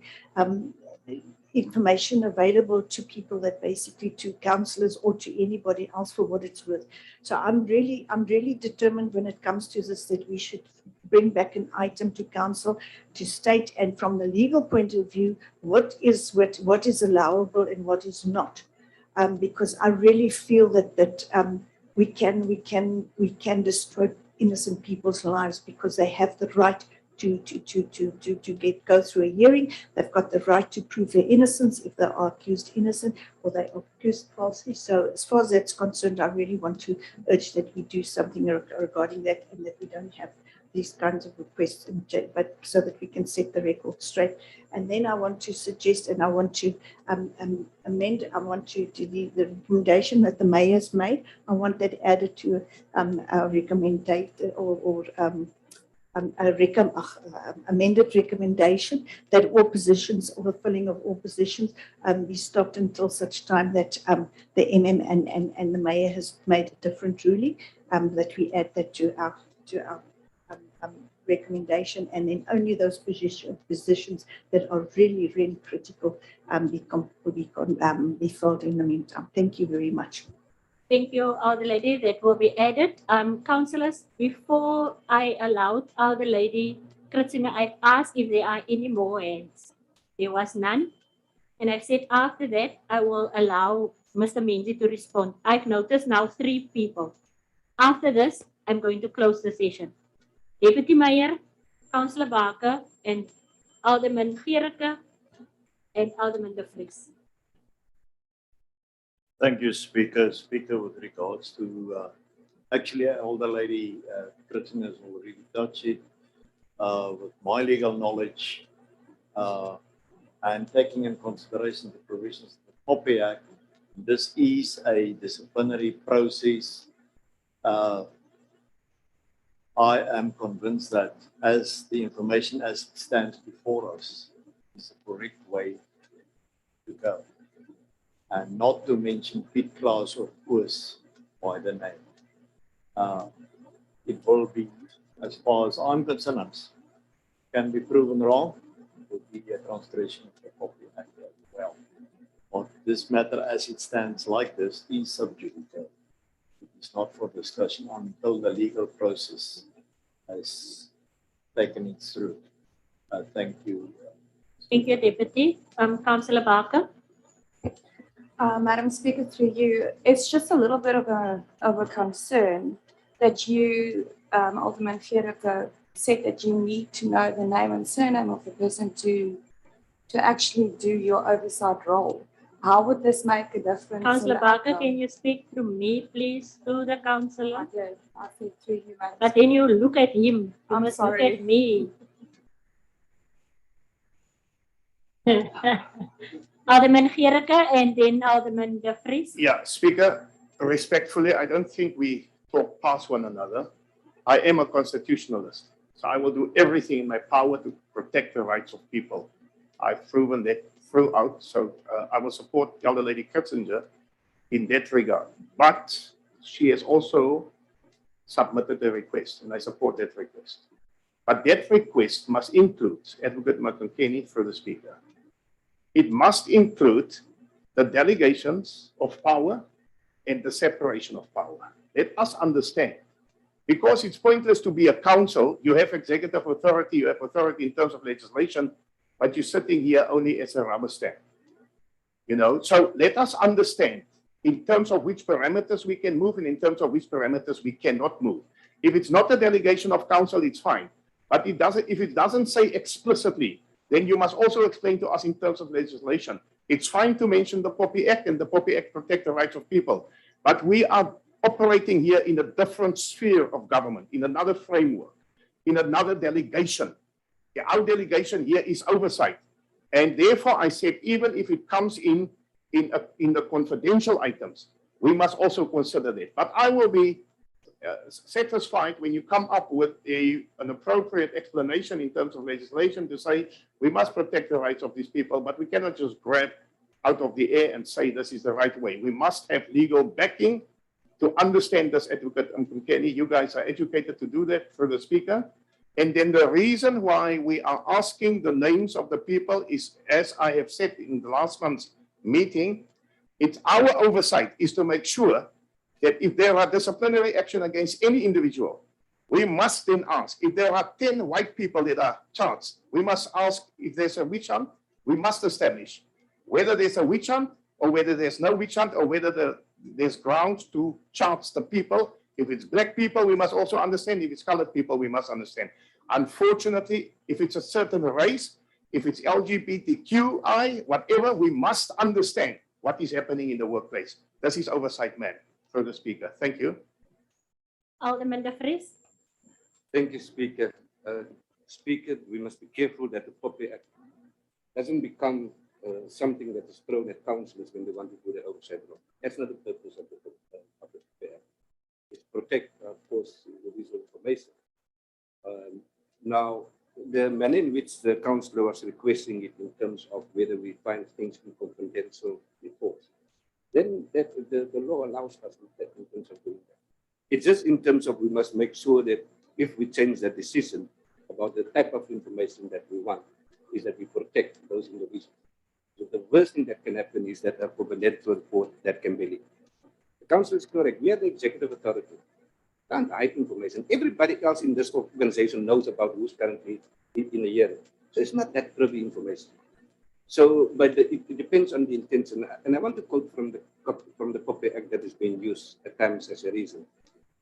Speaker 9: information available to people, that basically to councillors or to anybody else for what it's worth. So I'm really determined when it comes to this that we should bring back an item to council to state, and from the legal point of view, what is allowable and what is not, because I really feel that we can destroy innocent people's lives because they have the right to go through a hearing. They've got the right to prove their innocence if they are accused innocent or they are accused falsely. So as far as that's concerned, I really want to urge that we do something regarding that, and that we don't have these kinds of requests, but so that we can set the record straight. And then I want to suggest, and I want to amend, I want to the recommendation that the mayor has made, I want that added to our recommendation or amended recommendation that all positions or the filling of all positions be stopped until such time that the MM and the mayor has made a different ruling, that we add that to our recommendation, and then only those positions that are really, really critical be filled in the meantime. Thank you very much.
Speaker 1: Thank you, Elder Lady. That will be added. Councillors, before I allowed Elder Lady Kritsima, I asked if there are any more hands. There was none. And I said after that, I will allow Mr. Menzi to respond. I've noticed now 3 people. After this, I'm going to close the session. Deputy Mayor, Councillor Barker, and Alderman Gericke, and Alderman De Vries.
Speaker 17: Thank you, Speaker. Speaker, with regards to Actually, older lady Britain has already touched it. With my legal knowledge and taking in consideration the provisions of the Poppy Act, this is a disciplinary process. I am convinced that as the information as it stands before us is the correct way to go. And not to mention Piet Klaas or Koos by the name. It will be, as far as I'm concerned, can be proven wrong, it will be a transgression of the Poppy Act as well. But this matter as it stands like this is subject to. It's not for discussion until the legal process has taken it through. Thank you.
Speaker 1: Thank you, Deputy. Councillor Barker.
Speaker 18: Madam Speaker, through you, it's just a little bit of a concern that you, Alderman Gericke, said that you need to know the name and surname of the person to actually do your oversight role. How would this make a difference?
Speaker 1: Councillor Barker, can you speak through me, please, to the councillor?
Speaker 18: I did. I said through you, Madam
Speaker 1: But then you look at him. You
Speaker 18: I'm
Speaker 1: must
Speaker 18: sorry.
Speaker 1: look at me. Alderman Gericke and then Alderman De Vries.
Speaker 11: Yeah, Speaker, respectfully, I don't think we talk past one another. I am a constitutionalist, so I will do everything in my power to protect the rights of people. I've proven that throughout, so I will support the elder lady Kitzinger in that regard. But she has also submitted a request, and I support that request. But that request must include Advocate Kenny through the Speaker. It must include the delegations of power and the separation of power. Let us understand. Because it's pointless to be a council, you have executive authority, you have authority in terms of legislation, but you're sitting here only as a rubber stamp. You know, so let us understand in terms of which parameters we can move and in terms of which parameters we cannot move. If it's not a delegation of council, it's fine. But it doesn't, if it doesn't say explicitly, then you must also explain to us in terms of legislation. It's fine to mention the Poppy Act, and the Poppy Act protect the rights of people. But we are operating here in a different sphere of government, in another framework, in another delegation. Our delegation here is oversight. And therefore, I said, even if it comes in the confidential items, we must also consider that. But I will be satisfied when you come up with an appropriate explanation in terms of legislation to say we must protect the rights of these people, but we cannot just grab out of the air and say this is the right way. We must have legal backing to understand this, Advocate Kenny. You guys are educated to do that through the Speaker. And then the reason why we are asking the names of the people is, as I have said in the last month's meeting, it's our oversight is to make sure that if there are disciplinary action against any individual, we must then ask. If there are 10 white people that are charged, we must ask if there's a witch hunt. We must establish whether there's a witch hunt or whether there's no witch hunt or whether there's grounds to charge the people. If it's black people, we must also understand. If it's colored people, we must understand. Unfortunately, if it's a certain race, if it's LGBTQI, whatever, we must understand what is happening in the workplace. This is oversight, man. For the Speaker. Thank you.
Speaker 1: Alderman De Vries.
Speaker 6: Thank you, Speaker. Speaker, we must be careful that the Poppy Act doesn't become something that is thrown at councillors when they want to do their oversight role. That's not the purpose of the Poppy Act. It's protect, of course, the visual information. Now, the manner in which the councillor was requesting it in terms of whether we find things in confidential reports, then the law allows us that in terms of doing that. It's just in terms of we must make sure that if we change the decision about the type of information that we want, is that we protect those individuals. So the worst thing that can happen is that a confidential report that can be leaked. The council is correct. We are the executive authority. Can't hide information. Everybody else in this organization knows about who's currently in a year. So it's not that privy information. So, but it depends on the intention. And I want to quote from the Poppy Act that is being used at times as a reason.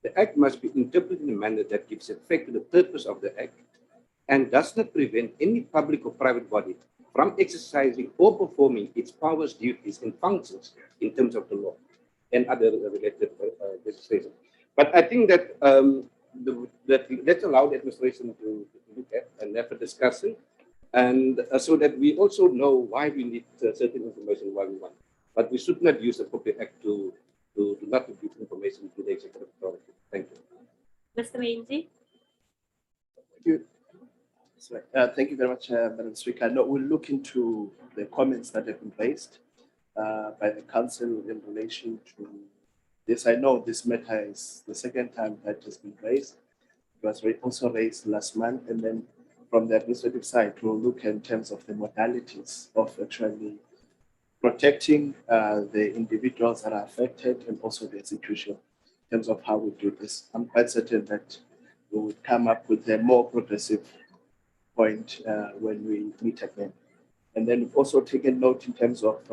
Speaker 6: The Act must be interpreted in a manner that gives effect to the purpose of the Act and does not prevent any public or private body from exercising or performing its powers, duties, and functions in terms of the law and other related legislation. But I think that let's allow the administration to look at and have a discussion, and so that we also know why we need certain information, why we want. But we should not use the Appropriate Act to not to give information to the executive authority. Thank you.
Speaker 1: Mr. Mainzi?
Speaker 15: Thank you. Sorry. Thank you very much, Madam Speaker. No, we'll look into the comments that have been raised by the council in relation to this. I know this matter is the second time that has been raised. It was also raised last month, and then from the administrative side, we'll look in terms of the modalities of actually protecting the individuals that are affected and also the institution in terms of how we do this. I'm quite certain that we would come up with a more progressive point when we meet again. And then we've also taken note in terms of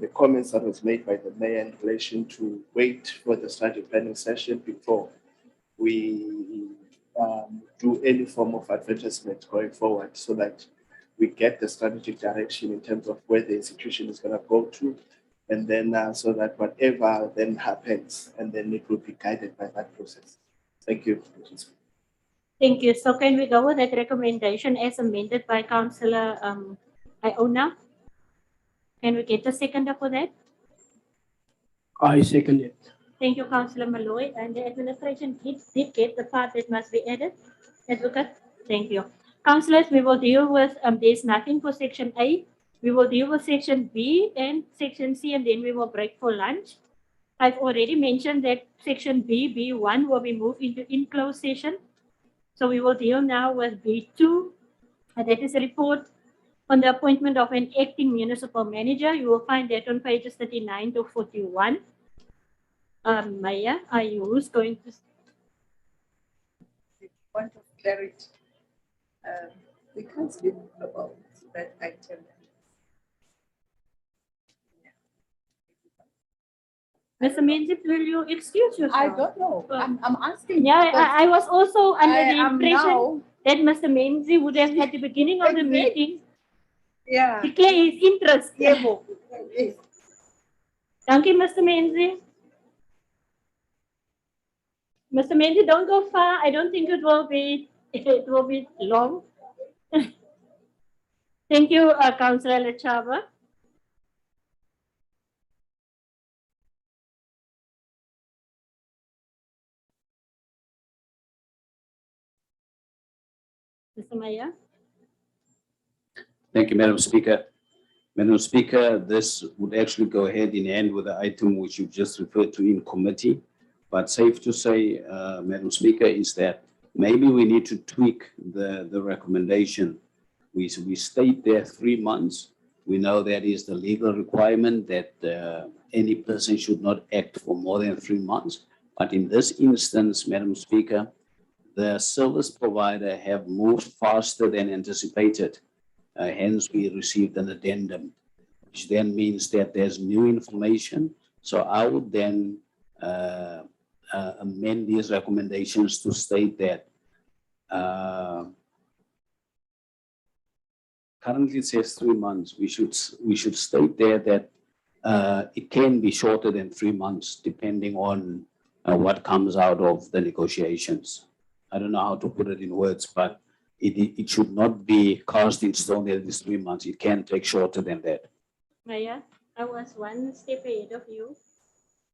Speaker 15: the comments that was made by the mayor in relation to wait for the strategic planning session before we do any form of advertisement going forward, so that we get the strategic direction in terms of where the institution is going to go to, and then so that whatever then happens, and then it will be guided by that process. Thank you.
Speaker 1: Thank you. So can we go with that recommendation as amended by Councillor Iona? Can we get a seconder for that?
Speaker 4: I second it.
Speaker 1: Thank you, Councillor Malloy. And the administration did get the part that must be added. Advocate, thank you. Councillors, we will deal with, there's nothing for section A. We will deal with section B and section C, and then we will break for lunch. I've already mentioned that section B, B1 will be moved into in-closed session. So we will deal now with B2, and that is a report on the appointment of an acting municipal manager. You will find that on pages 39 to 41. Maya, are you who's going to?
Speaker 13: Point of clarity. We can't speak about that item.
Speaker 1: Mr. Menzies, will you excuse yourself?
Speaker 13: I don't know. I'm asking.
Speaker 1: Yeah, I was also under the impression
Speaker 13: now,
Speaker 1: that Mr. Menzies would have at the beginning of the meeting declare his interest.
Speaker 13: Yes.
Speaker 1: Thank you, Mr. Menzies. Mr. Menzies, don't go far. I don't think it will be long. Thank you, Councillor Lechava. Mr. Maya.
Speaker 3: Thank you, Madam Speaker. Madam Speaker, this would actually go hand in hand with the item which you just referred to in committee. But safe to say, Madam Speaker, is that maybe we need to tweak the recommendation. We state there 3 months. We know that is the legal requirement that any person should not act for more than 3 months. But in this instance, Madam Speaker, the service provider have moved faster than anticipated. Hence, we received an addendum, which then means that there's new information. So I would then amend these recommendations to state that currently it says 3 months. We should state there that it can be shorter than 3 months, depending on what comes out of the negotiations. I don't know how to put it in words, but it should not be cast in stone that it is 3 months. It can take shorter than that.
Speaker 1: Maya, I was one step ahead of you.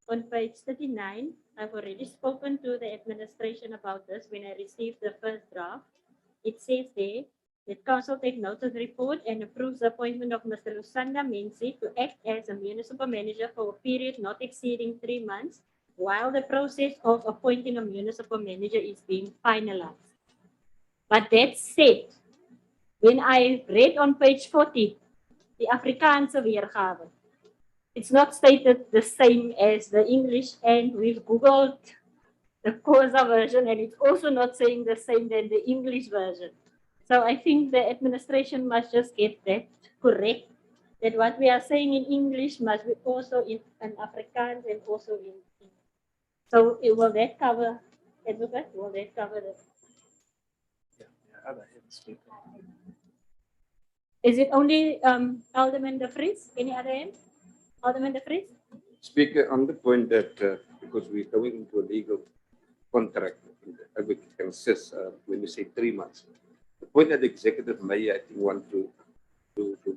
Speaker 1: On page 39, I've already spoken to the administration about this when I received the first draft. It says there that council take note of the report and approves the appointment of Mr. Lusanda Menzi to act as a municipal manager for a period not exceeding 3 months, while the process of appointing a municipal manager is being finalized. But that said, when I read on page 40, the Afrikaanse weergawe, it's not stated the same as the English, and we've Googled the Xhosa version, and it's also not saying the same than the English version. So I think the administration must just get that correct, that what we are saying in English must be also in Afrikaans and also in. So will that cover, Advocate? Will that cover this? Is it only Alderman De Vries? Any other hand? Alderman De Vries?
Speaker 6: Speaker, on the point that because we're going into a legal contract. We can insist when you say 3 months. The point that the executive may, I think, want to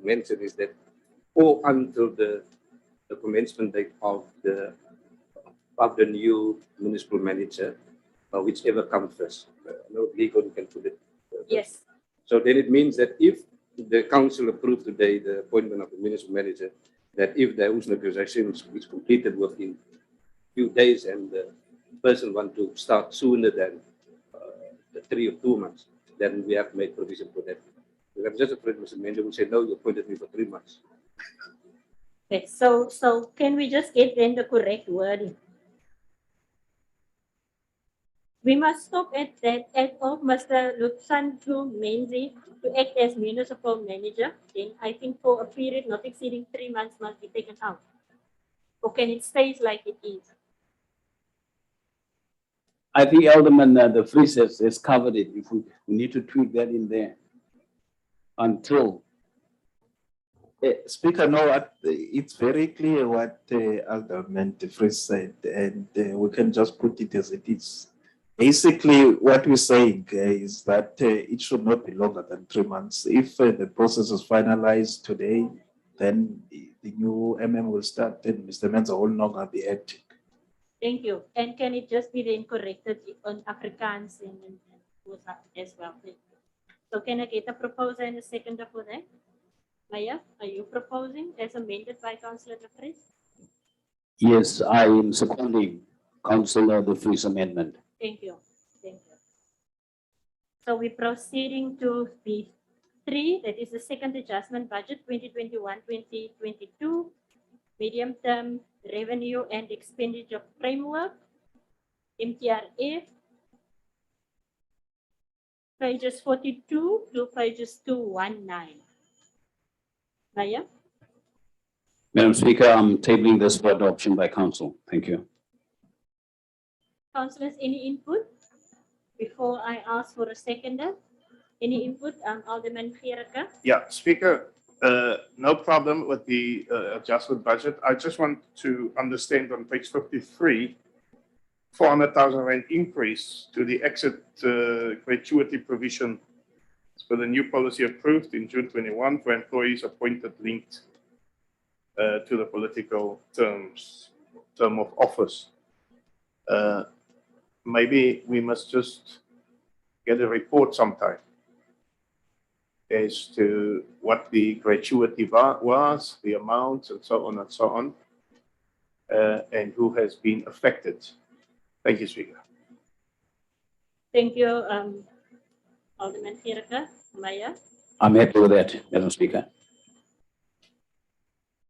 Speaker 6: mention is that, or until the commencement date of the new municipal manager, whichever comes first. No legal, you can put it.
Speaker 1: Yes.
Speaker 6: So then it means that if the council approved today the appointment of the municipal manager, that if those negotiations is completed within a few days and the person want to start sooner than the 3 or 2 months, then we have made provision for that. I'm just afraid Mr. Manager will say, no, you appointed me for 3 months.
Speaker 1: Okay, so can we just get then the correct wording? We must stop at that act of Mr. Lutsandru Menzi to act as municipal manager. Then I think for a period not exceeding 3 months must be taken out. Or can it stay like it is?
Speaker 3: I think Alderman the Vries has covered it. If we need to tweak that in there until.
Speaker 12: Speaker, no, it's very clear what Alderman de Vries said, and we can just put it as it is. Basically, what we're saying is that it should not be longer than 3 months. If the process is finalized today, then the new will start, and Mr. Menza will no longer be acting.
Speaker 1: Thank you. And can it just be then corrected on Afrikaans and as well? So can I get a proposer and a seconder for that? Maya, are you proposing as amended by Councillor de Vries?
Speaker 3: Yes, I am seconding Councillor de Vries' amendment.
Speaker 1: Thank you. Thank you. So we're proceeding to B3, that is the second adjustment budget 2021-2022, medium term revenue and expenditure framework, MTRF, pages 42 to pages 219. Maya?
Speaker 3: Madam Speaker, I'm tabling this for adoption by council. Thank you.
Speaker 1: Councillors, any input? Before I ask for a seconder, any input? Alderman Gericke?
Speaker 11: Yeah, Speaker, no problem with the adjustment budget. I just want to understand on page 53, 400,000 rand increase to the exit gratuity provision for the new policy approved in June 21 for employees appointed linked to the political term of office. Maybe we must just get a report sometime as to what the gratuity was, the amount, and so on and so on, and who has been affected. Thank you, Speaker.
Speaker 1: Thank you, Alderman Gericke. Maya?
Speaker 3: I'm happy with that, Madam Speaker.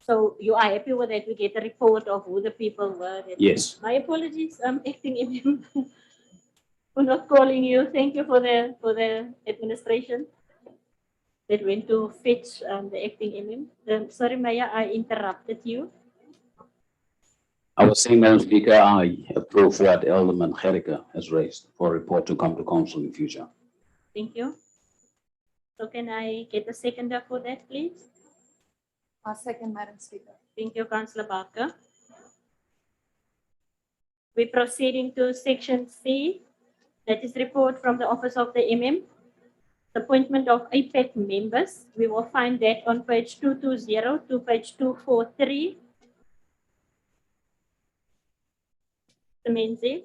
Speaker 1: So you are happy with that? We get a report of who the people were?
Speaker 3: Yes.
Speaker 1: My apologies, acting MM, for not calling you. Thank you for the administration that went to fetch the acting MM. Sorry, Maya, I interrupted you.
Speaker 3: I was saying, Madam Speaker, I approve what Alderman Gericke has raised for a report to come to council in future.
Speaker 1: Thank you. So can I get a seconder for that, please?
Speaker 13: I'll second, Madam Speaker.
Speaker 1: Thank you, Councillor Barker. We're proceeding to section C, that is report from the Office of the MM. Appointment of APEC members. We will find that on page 220 to page 243. Menzi.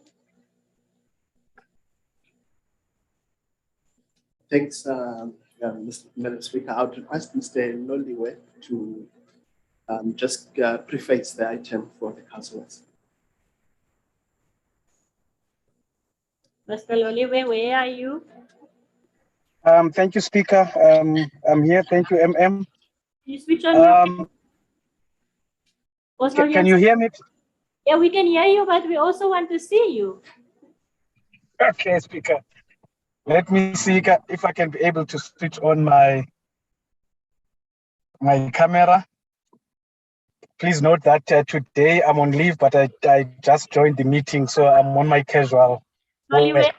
Speaker 15: Thanks, Madam Speaker. I would request Mr. Noliwe to just preface the item for the councillors.
Speaker 1: Mr. Loliwe, where are you?
Speaker 19: Thank you, Speaker. I'm here. Thank you, MM.
Speaker 1: You switch on your
Speaker 19: Can you hear me?
Speaker 1: Yeah, we can hear you, but we also want to see you.
Speaker 19: Okay, Speaker. Let me see if I can be able to switch on my camera. Please note that today I'm on leave, but I just joined the meeting, so I'm on my casual.
Speaker 1: Loliwe,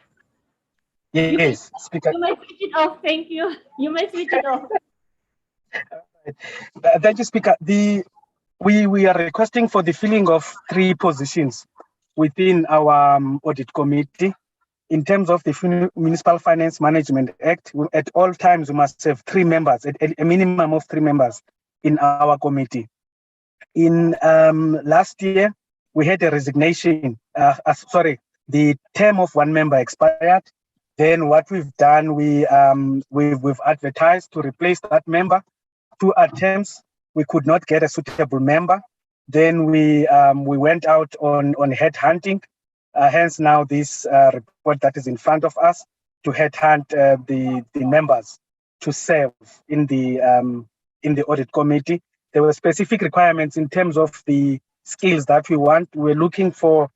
Speaker 19: Yes, Speaker.
Speaker 1: you may switch it off. Thank you. You may switch it off.
Speaker 19: Thank you, Speaker. We are requesting for the filling of 3 positions within our audit committee. In terms of the Municipal Finance Management Act, at all times we must have 3 members, a minimum of 3 members in our committee. In last year, we had a resignation. The term of 1 member expired. Then what we've done, we've advertised to replace that member. 2 attempts, we could not get a suitable member. Then we went out on headhunting. Hence now this report that is in front of us to headhunt the members to serve in the audit committee. There were specific requirements in terms of the skills that we want. We're looking for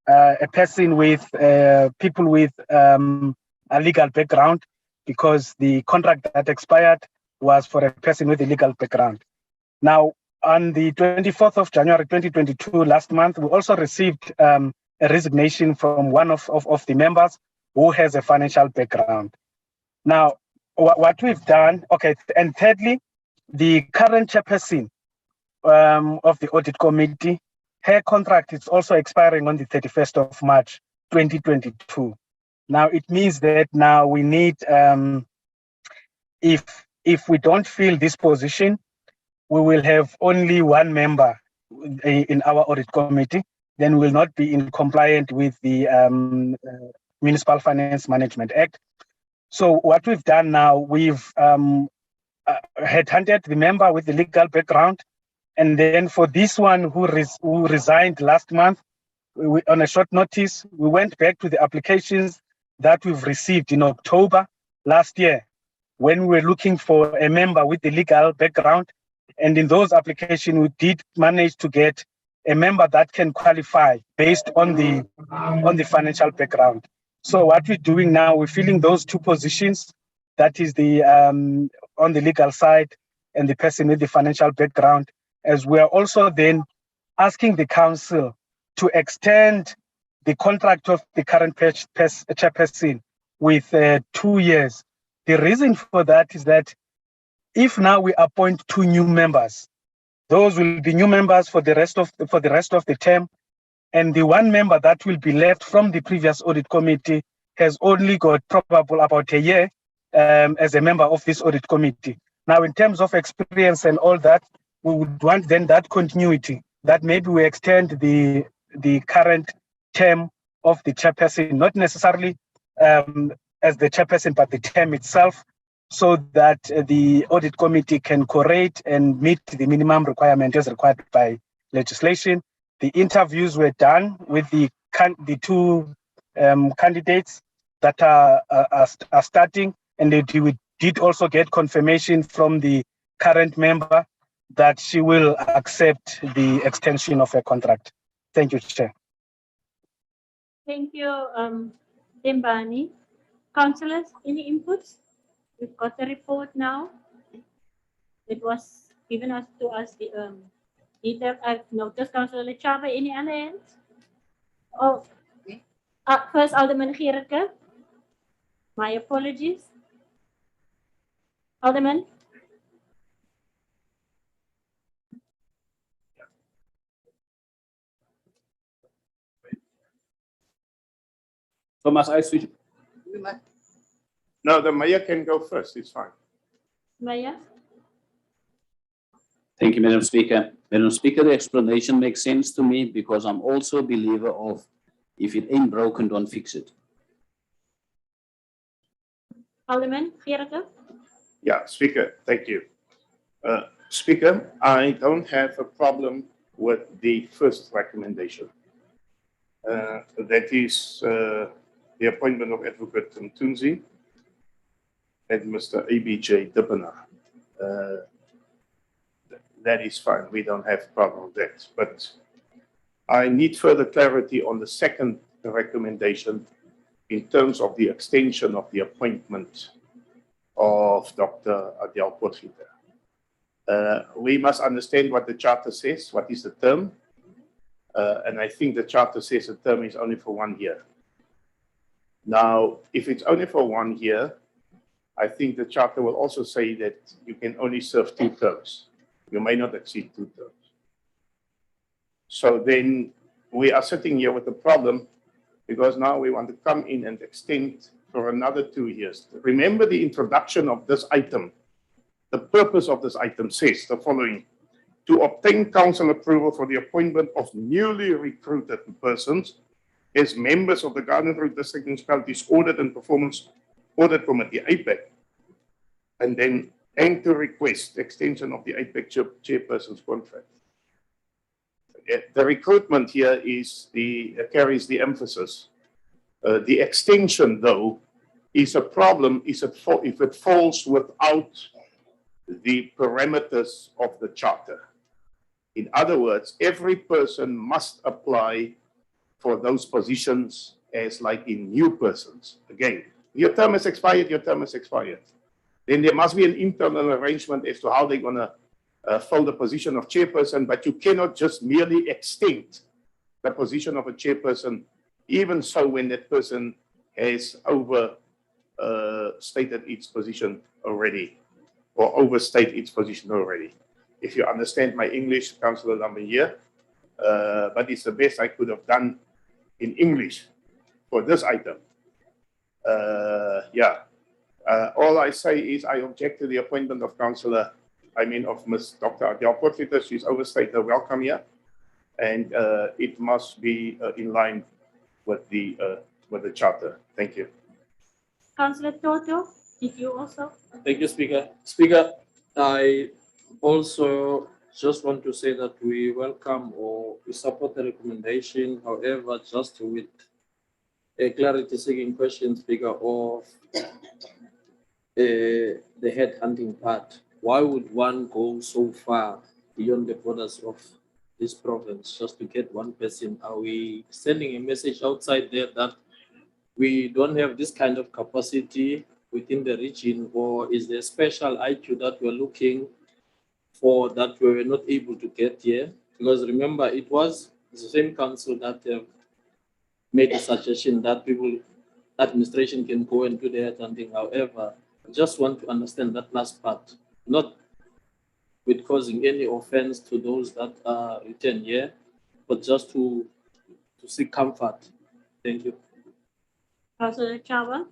Speaker 19: a person with people with a legal background, because the contract that expired was for a person with a legal background. Now, on the 24th of January 2022, last month, we also received a resignation from one of the members who has a financial background. Now, what we've done, okay, and thirdly, the current chairperson of the audit committee, her contract is also expiring on the 31st of March 2022. Now, it means that now we need, if we don't fill this position, we will have only 1 member in our audit committee. Then we will not be in compliant with the Municipal Finance Management Act. So what we've done now, we've headhunted the member with the legal background. And then for this one who resigned last month, on a short notice, we went back to the applications that we've received in October last year, when we were looking for a member with the legal background. And in those applications, we did manage to get a member that can qualify based on the financial background. So what we're doing now, we're filling those 2 positions. That is the on the legal side and the person with the financial background, as we are also then asking the council to extend the contract of the current chairperson with 2 years. The reason for that is that if now we appoint 2 new members, those will be new members for the rest of the term, and the 1 member that will be left from the previous audit committee has only got probably about a year as a member of this audit committee. Now, in terms of experience and all that, we would want then that continuity, that maybe we extend the current term of the chairperson, not necessarily as the chairperson, but the term itself, so that the audit committee can curate and meet the minimum requirement as required by legislation. The interviews were done with the 2 candidates that are starting, and we did also get confirmation from the current member that she will accept the extension of her contract. Thank you, Chair.
Speaker 1: Thank you, Tembani. Councillors, any inputs? We've got the report now. It was given to us the detail. I've noticed Councillor Lechaba. Any other hands? Oh, first Alderman Gericke. My apologies. Alderman.
Speaker 3: So must I switch?
Speaker 11: No, the mayor can go first. It's fine.
Speaker 1: Mayor.
Speaker 3: Thank you, Madam Speaker. Madam Speaker, the explanation makes sense to me, because I'm also a believer of, if it ain't broken, don't fix it.
Speaker 1: Alderman Gericke.
Speaker 11: Yeah, Speaker, thank you. Speaker, I don't have a problem with the first recommendation. That is the appointment of Advocate Mtunzi and Mr. ABJ Dippener. That is fine. We don't have a problem with that. But I need further clarity on the second recommendation in terms of the extension of the appointment of Dr. Adele Potgieter. We must understand what the charter says, what is the term. And I think the charter says the term is only for 1 year. Now, if it's only for 1 year, I think the charter will also say that you can only serve 2 terms. You may not exceed 2 terms. So then we are sitting here with a problem because now we want to come in and extend for another 2 years. Remember the introduction of this item. The purpose of this item says the following: to obtain council approval for the appointment of newly recruited persons as members of the Garden Route District Municipalities Audit and Performance Audit Committee, APEC, and to request extension of the APEC chairperson's contract. The recruitment here carries the emphasis. The extension, though, is a problem if it falls without the parameters of the charter. In other words, every person must apply for those positions as like in new persons. Again, your term is expired, your term is expired. Then there must be an internal arrangement as to how they're going to fill the position of chairperson, but you cannot just merely extend the position of a chairperson, even so when that person has stated its position already or overstate its position already. If you understand my English, Councillor Lambert here, but it's the best I could have done in English for this item. All I say is I object to the appointment of of Ms. Dr. Adele Potgieter. She's overstayed her welcome here, and it must be in line with the charter. Thank you.
Speaker 1: Councillor Toto, did you also?
Speaker 16: Thank you, Speaker. Speaker, I also just want to say that we welcome or we support the recommendation. However, just with a clarity seeking question, Speaker, of the headhunting part. Why would one go so far beyond the borders of this province just to get one person? Are we sending a message outside there that we don't have this kind of capacity within the region, or is there a special IQ that we're looking for that we were not able to get here? Because remember, it was the same council that made a suggestion that administration can go and do the headhunting. However, I just want to understand that last part, not with causing any offense to those that are written here, but just to seek comfort. Thank you.
Speaker 1: Councillor Chava?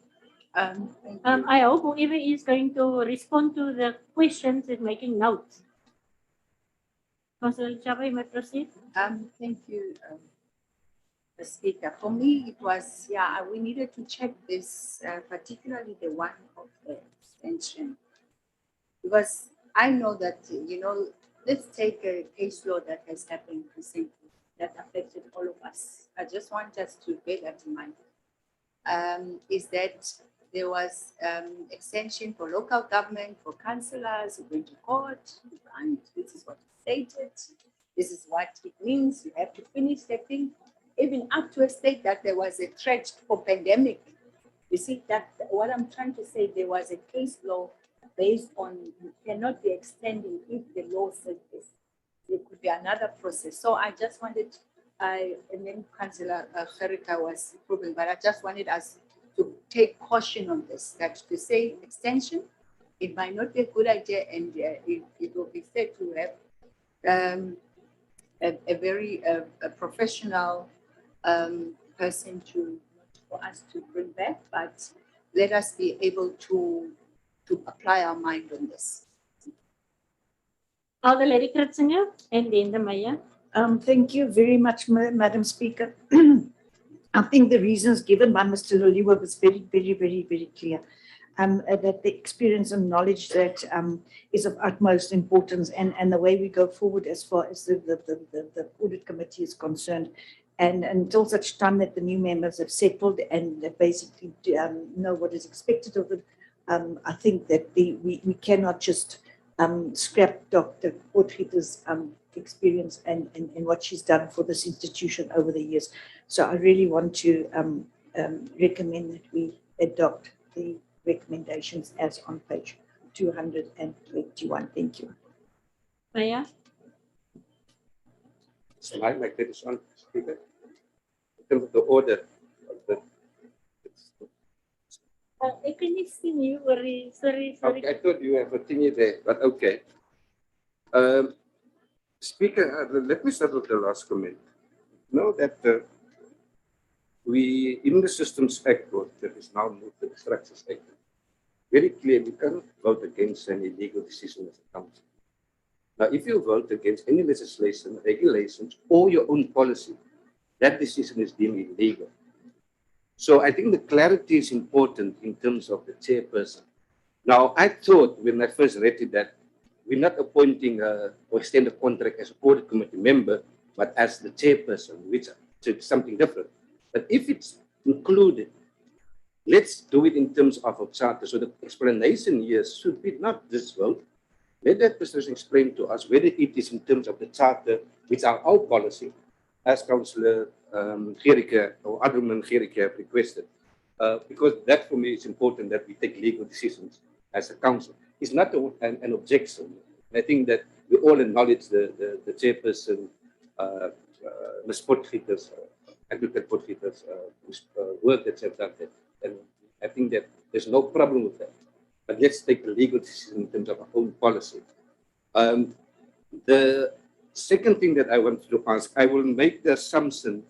Speaker 1: I hope whoever is going to respond to the questions is making notes. Councillor Chava, you may proceed.
Speaker 13: Thank you, the Speaker. For me, it was, we needed to check this, particularly the one of the extension. Because I know that, let's take a case law that has happened recently that affected all of us. I just want us to bear that in mind. Is that there was extension for local government, for councillors who went to court, and this is what it stated, this is what it means, you have to finish the thing, even up to a state that there was a threat for pandemic. You see, that what I'm trying to say, there was a case law based on you cannot be extending if the law says this. There could be another process. So I just wanted, and then Councillor Gerika was proving, but I just wanted us to take caution on this, that to say extension, it might not be a good idea, and it will be said to have a very professional person for us to bring back, but let us be able to apply our mind on this.
Speaker 1: Alder Lady Kritzinger and then the Mayor.
Speaker 9: Thank you very much, Madam Speaker. I think the reasons given by Mr. Loliwa was very, very, very, very clear. That the experience and knowledge that is of utmost importance, and the way we go forward as far as the audit committee is concerned. And until such time that the new members have settled and they basically know what is expected of them, I think that we cannot just scrap Dr. Potgieter's experience and what she's done for this institution over the years. So I really want to recommend that we adopt the recommendations as on page 221. Thank you.
Speaker 1: Maya?
Speaker 6: So I make this one, Speaker. In terms of the order of the
Speaker 1: I can see you. Sorry.
Speaker 6: Okay, I thought you have a thingy there, but okay. Speaker, let me start with the last comment. know that we, in the Systems Act, that is now moved to the Structures Act, very clearly you cannot vote against any legal decision as a council. Now, if you vote against any legislation, regulations, or your own policy, that decision is deemed illegal. So I think the clarity is important in terms of the chairperson. Now, I thought when I first read it that we're not appointing or extend the contract as an audit committee member, but as the chairperson, which is something different. But if it's included, let's do it in terms of a charter. So the explanation here should be not this vote. Let that person explain to us whether it is in terms of the charter, which are our policy, as Councillor Gericke or Alderman Gericke have requested. Because that for me is important that we take legal decisions as a council. It's not an objection. I think that we all acknowledge the chairperson, Ms. Potgieter's, Advocate Potgieter's work that they've done. And I think that there's no problem with that. But let's take the legal decision in terms of our own policy. The second thing that I wanted to ask, I will make the assumption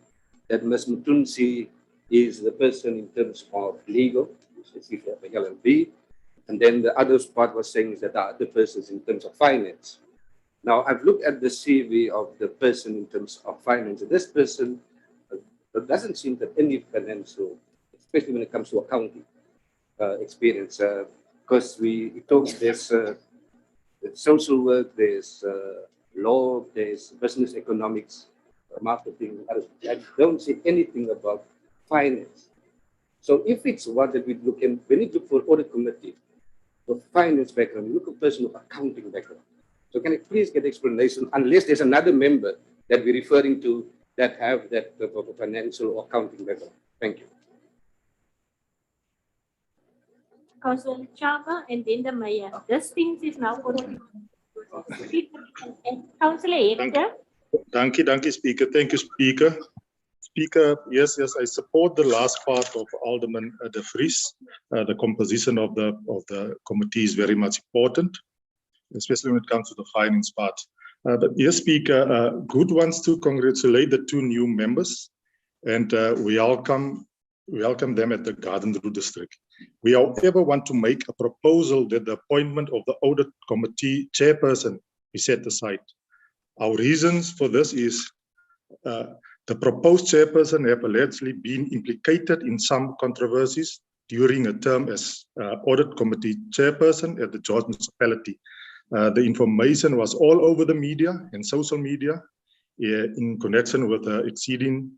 Speaker 6: that Ms. Mutunsi is the person in terms of legal, specifically the LLB, and then the other part was saying that the other persons in terms of finance. Now, I've looked at the CV of the person in terms of finance, and this person doesn't seem to have any financial, especially when it comes to accounting experience, because we talk there's social work, there's law, there's business economics, marketing. I don't see anything about finance. So if it's what that we look in, when you look for audit committee, for finance background, you look at a person with accounting background. So can I please get explanation, unless there's another member that we're referring to that have that financial or accounting background. Thank you.
Speaker 1: Councillor Chava and then the mayor. This thing is now going to and Councillor Hector.
Speaker 7: Thank you, Speaker. Thank you, Speaker. Speaker, yes, I support the last part of Alderman De Vries. The composition of the committee is very much important, especially when it comes to the finance part. But yes, Speaker, good ones to congratulate the two new members, and we welcome them at the Garden Route District. We, however, want to make a proposal that the appointment of the audit committee chairperson be set aside. Our reasons for this is the proposed chairperson have allegedly been implicated in some controversies during a term as audit committee chairperson at the George municipality. The information was all over the media and social media in connection with the exceeding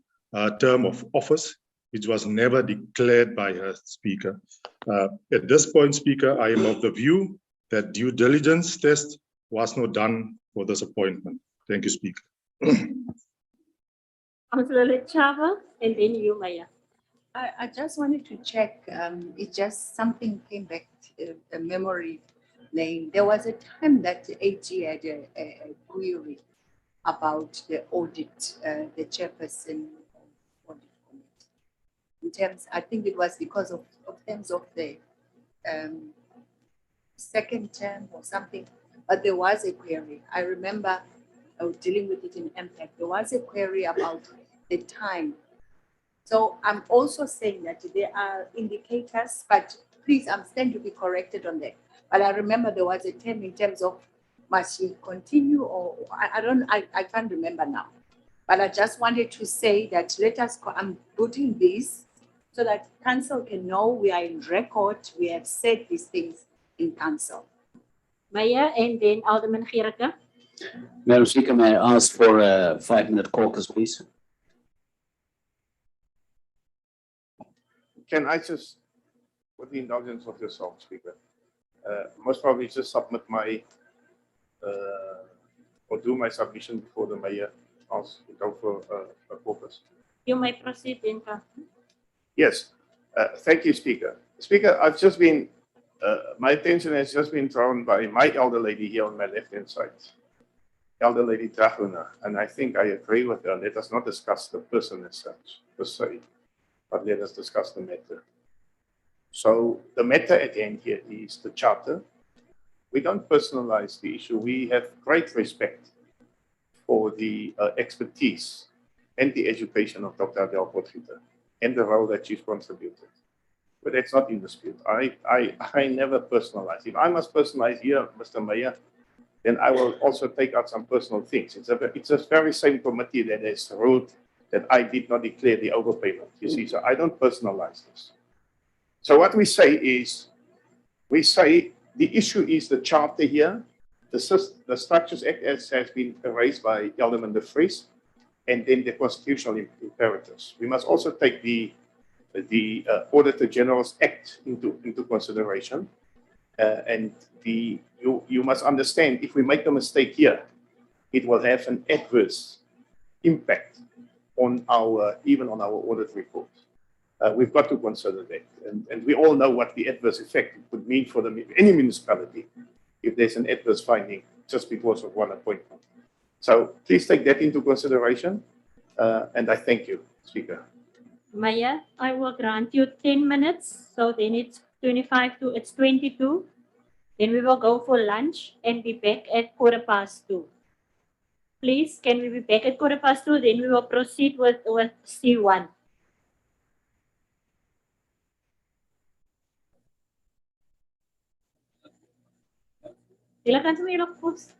Speaker 7: term of office, which was never declared by her, Speaker. At this point, Speaker, I am of the view that due diligence test was not done for this appointment. Thank you, Speaker.
Speaker 1: Councillor Chava and then you, Maya.
Speaker 13: I just wanted to check, it just something came back, a memory lane. There was a time that the AG had a query about the audit, the chairperson audit committee. In terms, I think it was because of terms of the second term or something, but there was a query. I remember I was dealing with it in Impact. There was a query about the time. So I'm also saying that there are indicators, but please, I'm stand to be corrected on that. But I remember there was a term in terms of must she continue or I can't remember now. But I just wanted to say that I'm putting this so that council can know we are in record, we have said these things in council.
Speaker 1: Maya and then Alderman Gericke.
Speaker 3: Madam Speaker, may I ask for a 5-minute caucus, please?
Speaker 11: Can I just, with the indulgence of yourself, Speaker, most probably just submit my, or do my submission before the mayor asks to go for a caucus?
Speaker 1: You may proceed, Inka.
Speaker 11: Yes, thank you, Speaker. Speaker, I've just been, my attention has just been drawn by my elder lady here on my left-hand side, Elder Lady Draguna, and I think I agree with her. Let us not discuss the person as such, per se, but let us discuss the matter. So the matter at hand here is the charter. We don't personalize the issue. We have great respect for the expertise and the education of Dr. Adele Potgieter and the role that she's contributed. But that's not in dispute. I never personalize. If I must personalize here, Mr. Mayor, then I will also take out some personal things. It's a very same committee that has ruled that I did not declare the overpayment. You see, so I don't personalize this. So what we say is, we say the issue is the charter here, the Structures Act as has been raised by Alderman de Vries, and then the constitutional imperatives. We must also take the Auditor General's Act into consideration. And you must understand, if we make a mistake here, it will have an adverse impact on even on our audit report. We've got to consider that. And we all know what the adverse effect would mean for any municipality if there's an adverse finding just because of one appointment. So please take that into consideration. And I thank you, Speaker.
Speaker 1: Mayor, I will grant you 10 minutes. So then it's 22. Then we will go for lunch and be back at 2:15. Please, can we be back at 2:15? Then we will proceed with C1. Silakan semua, Post.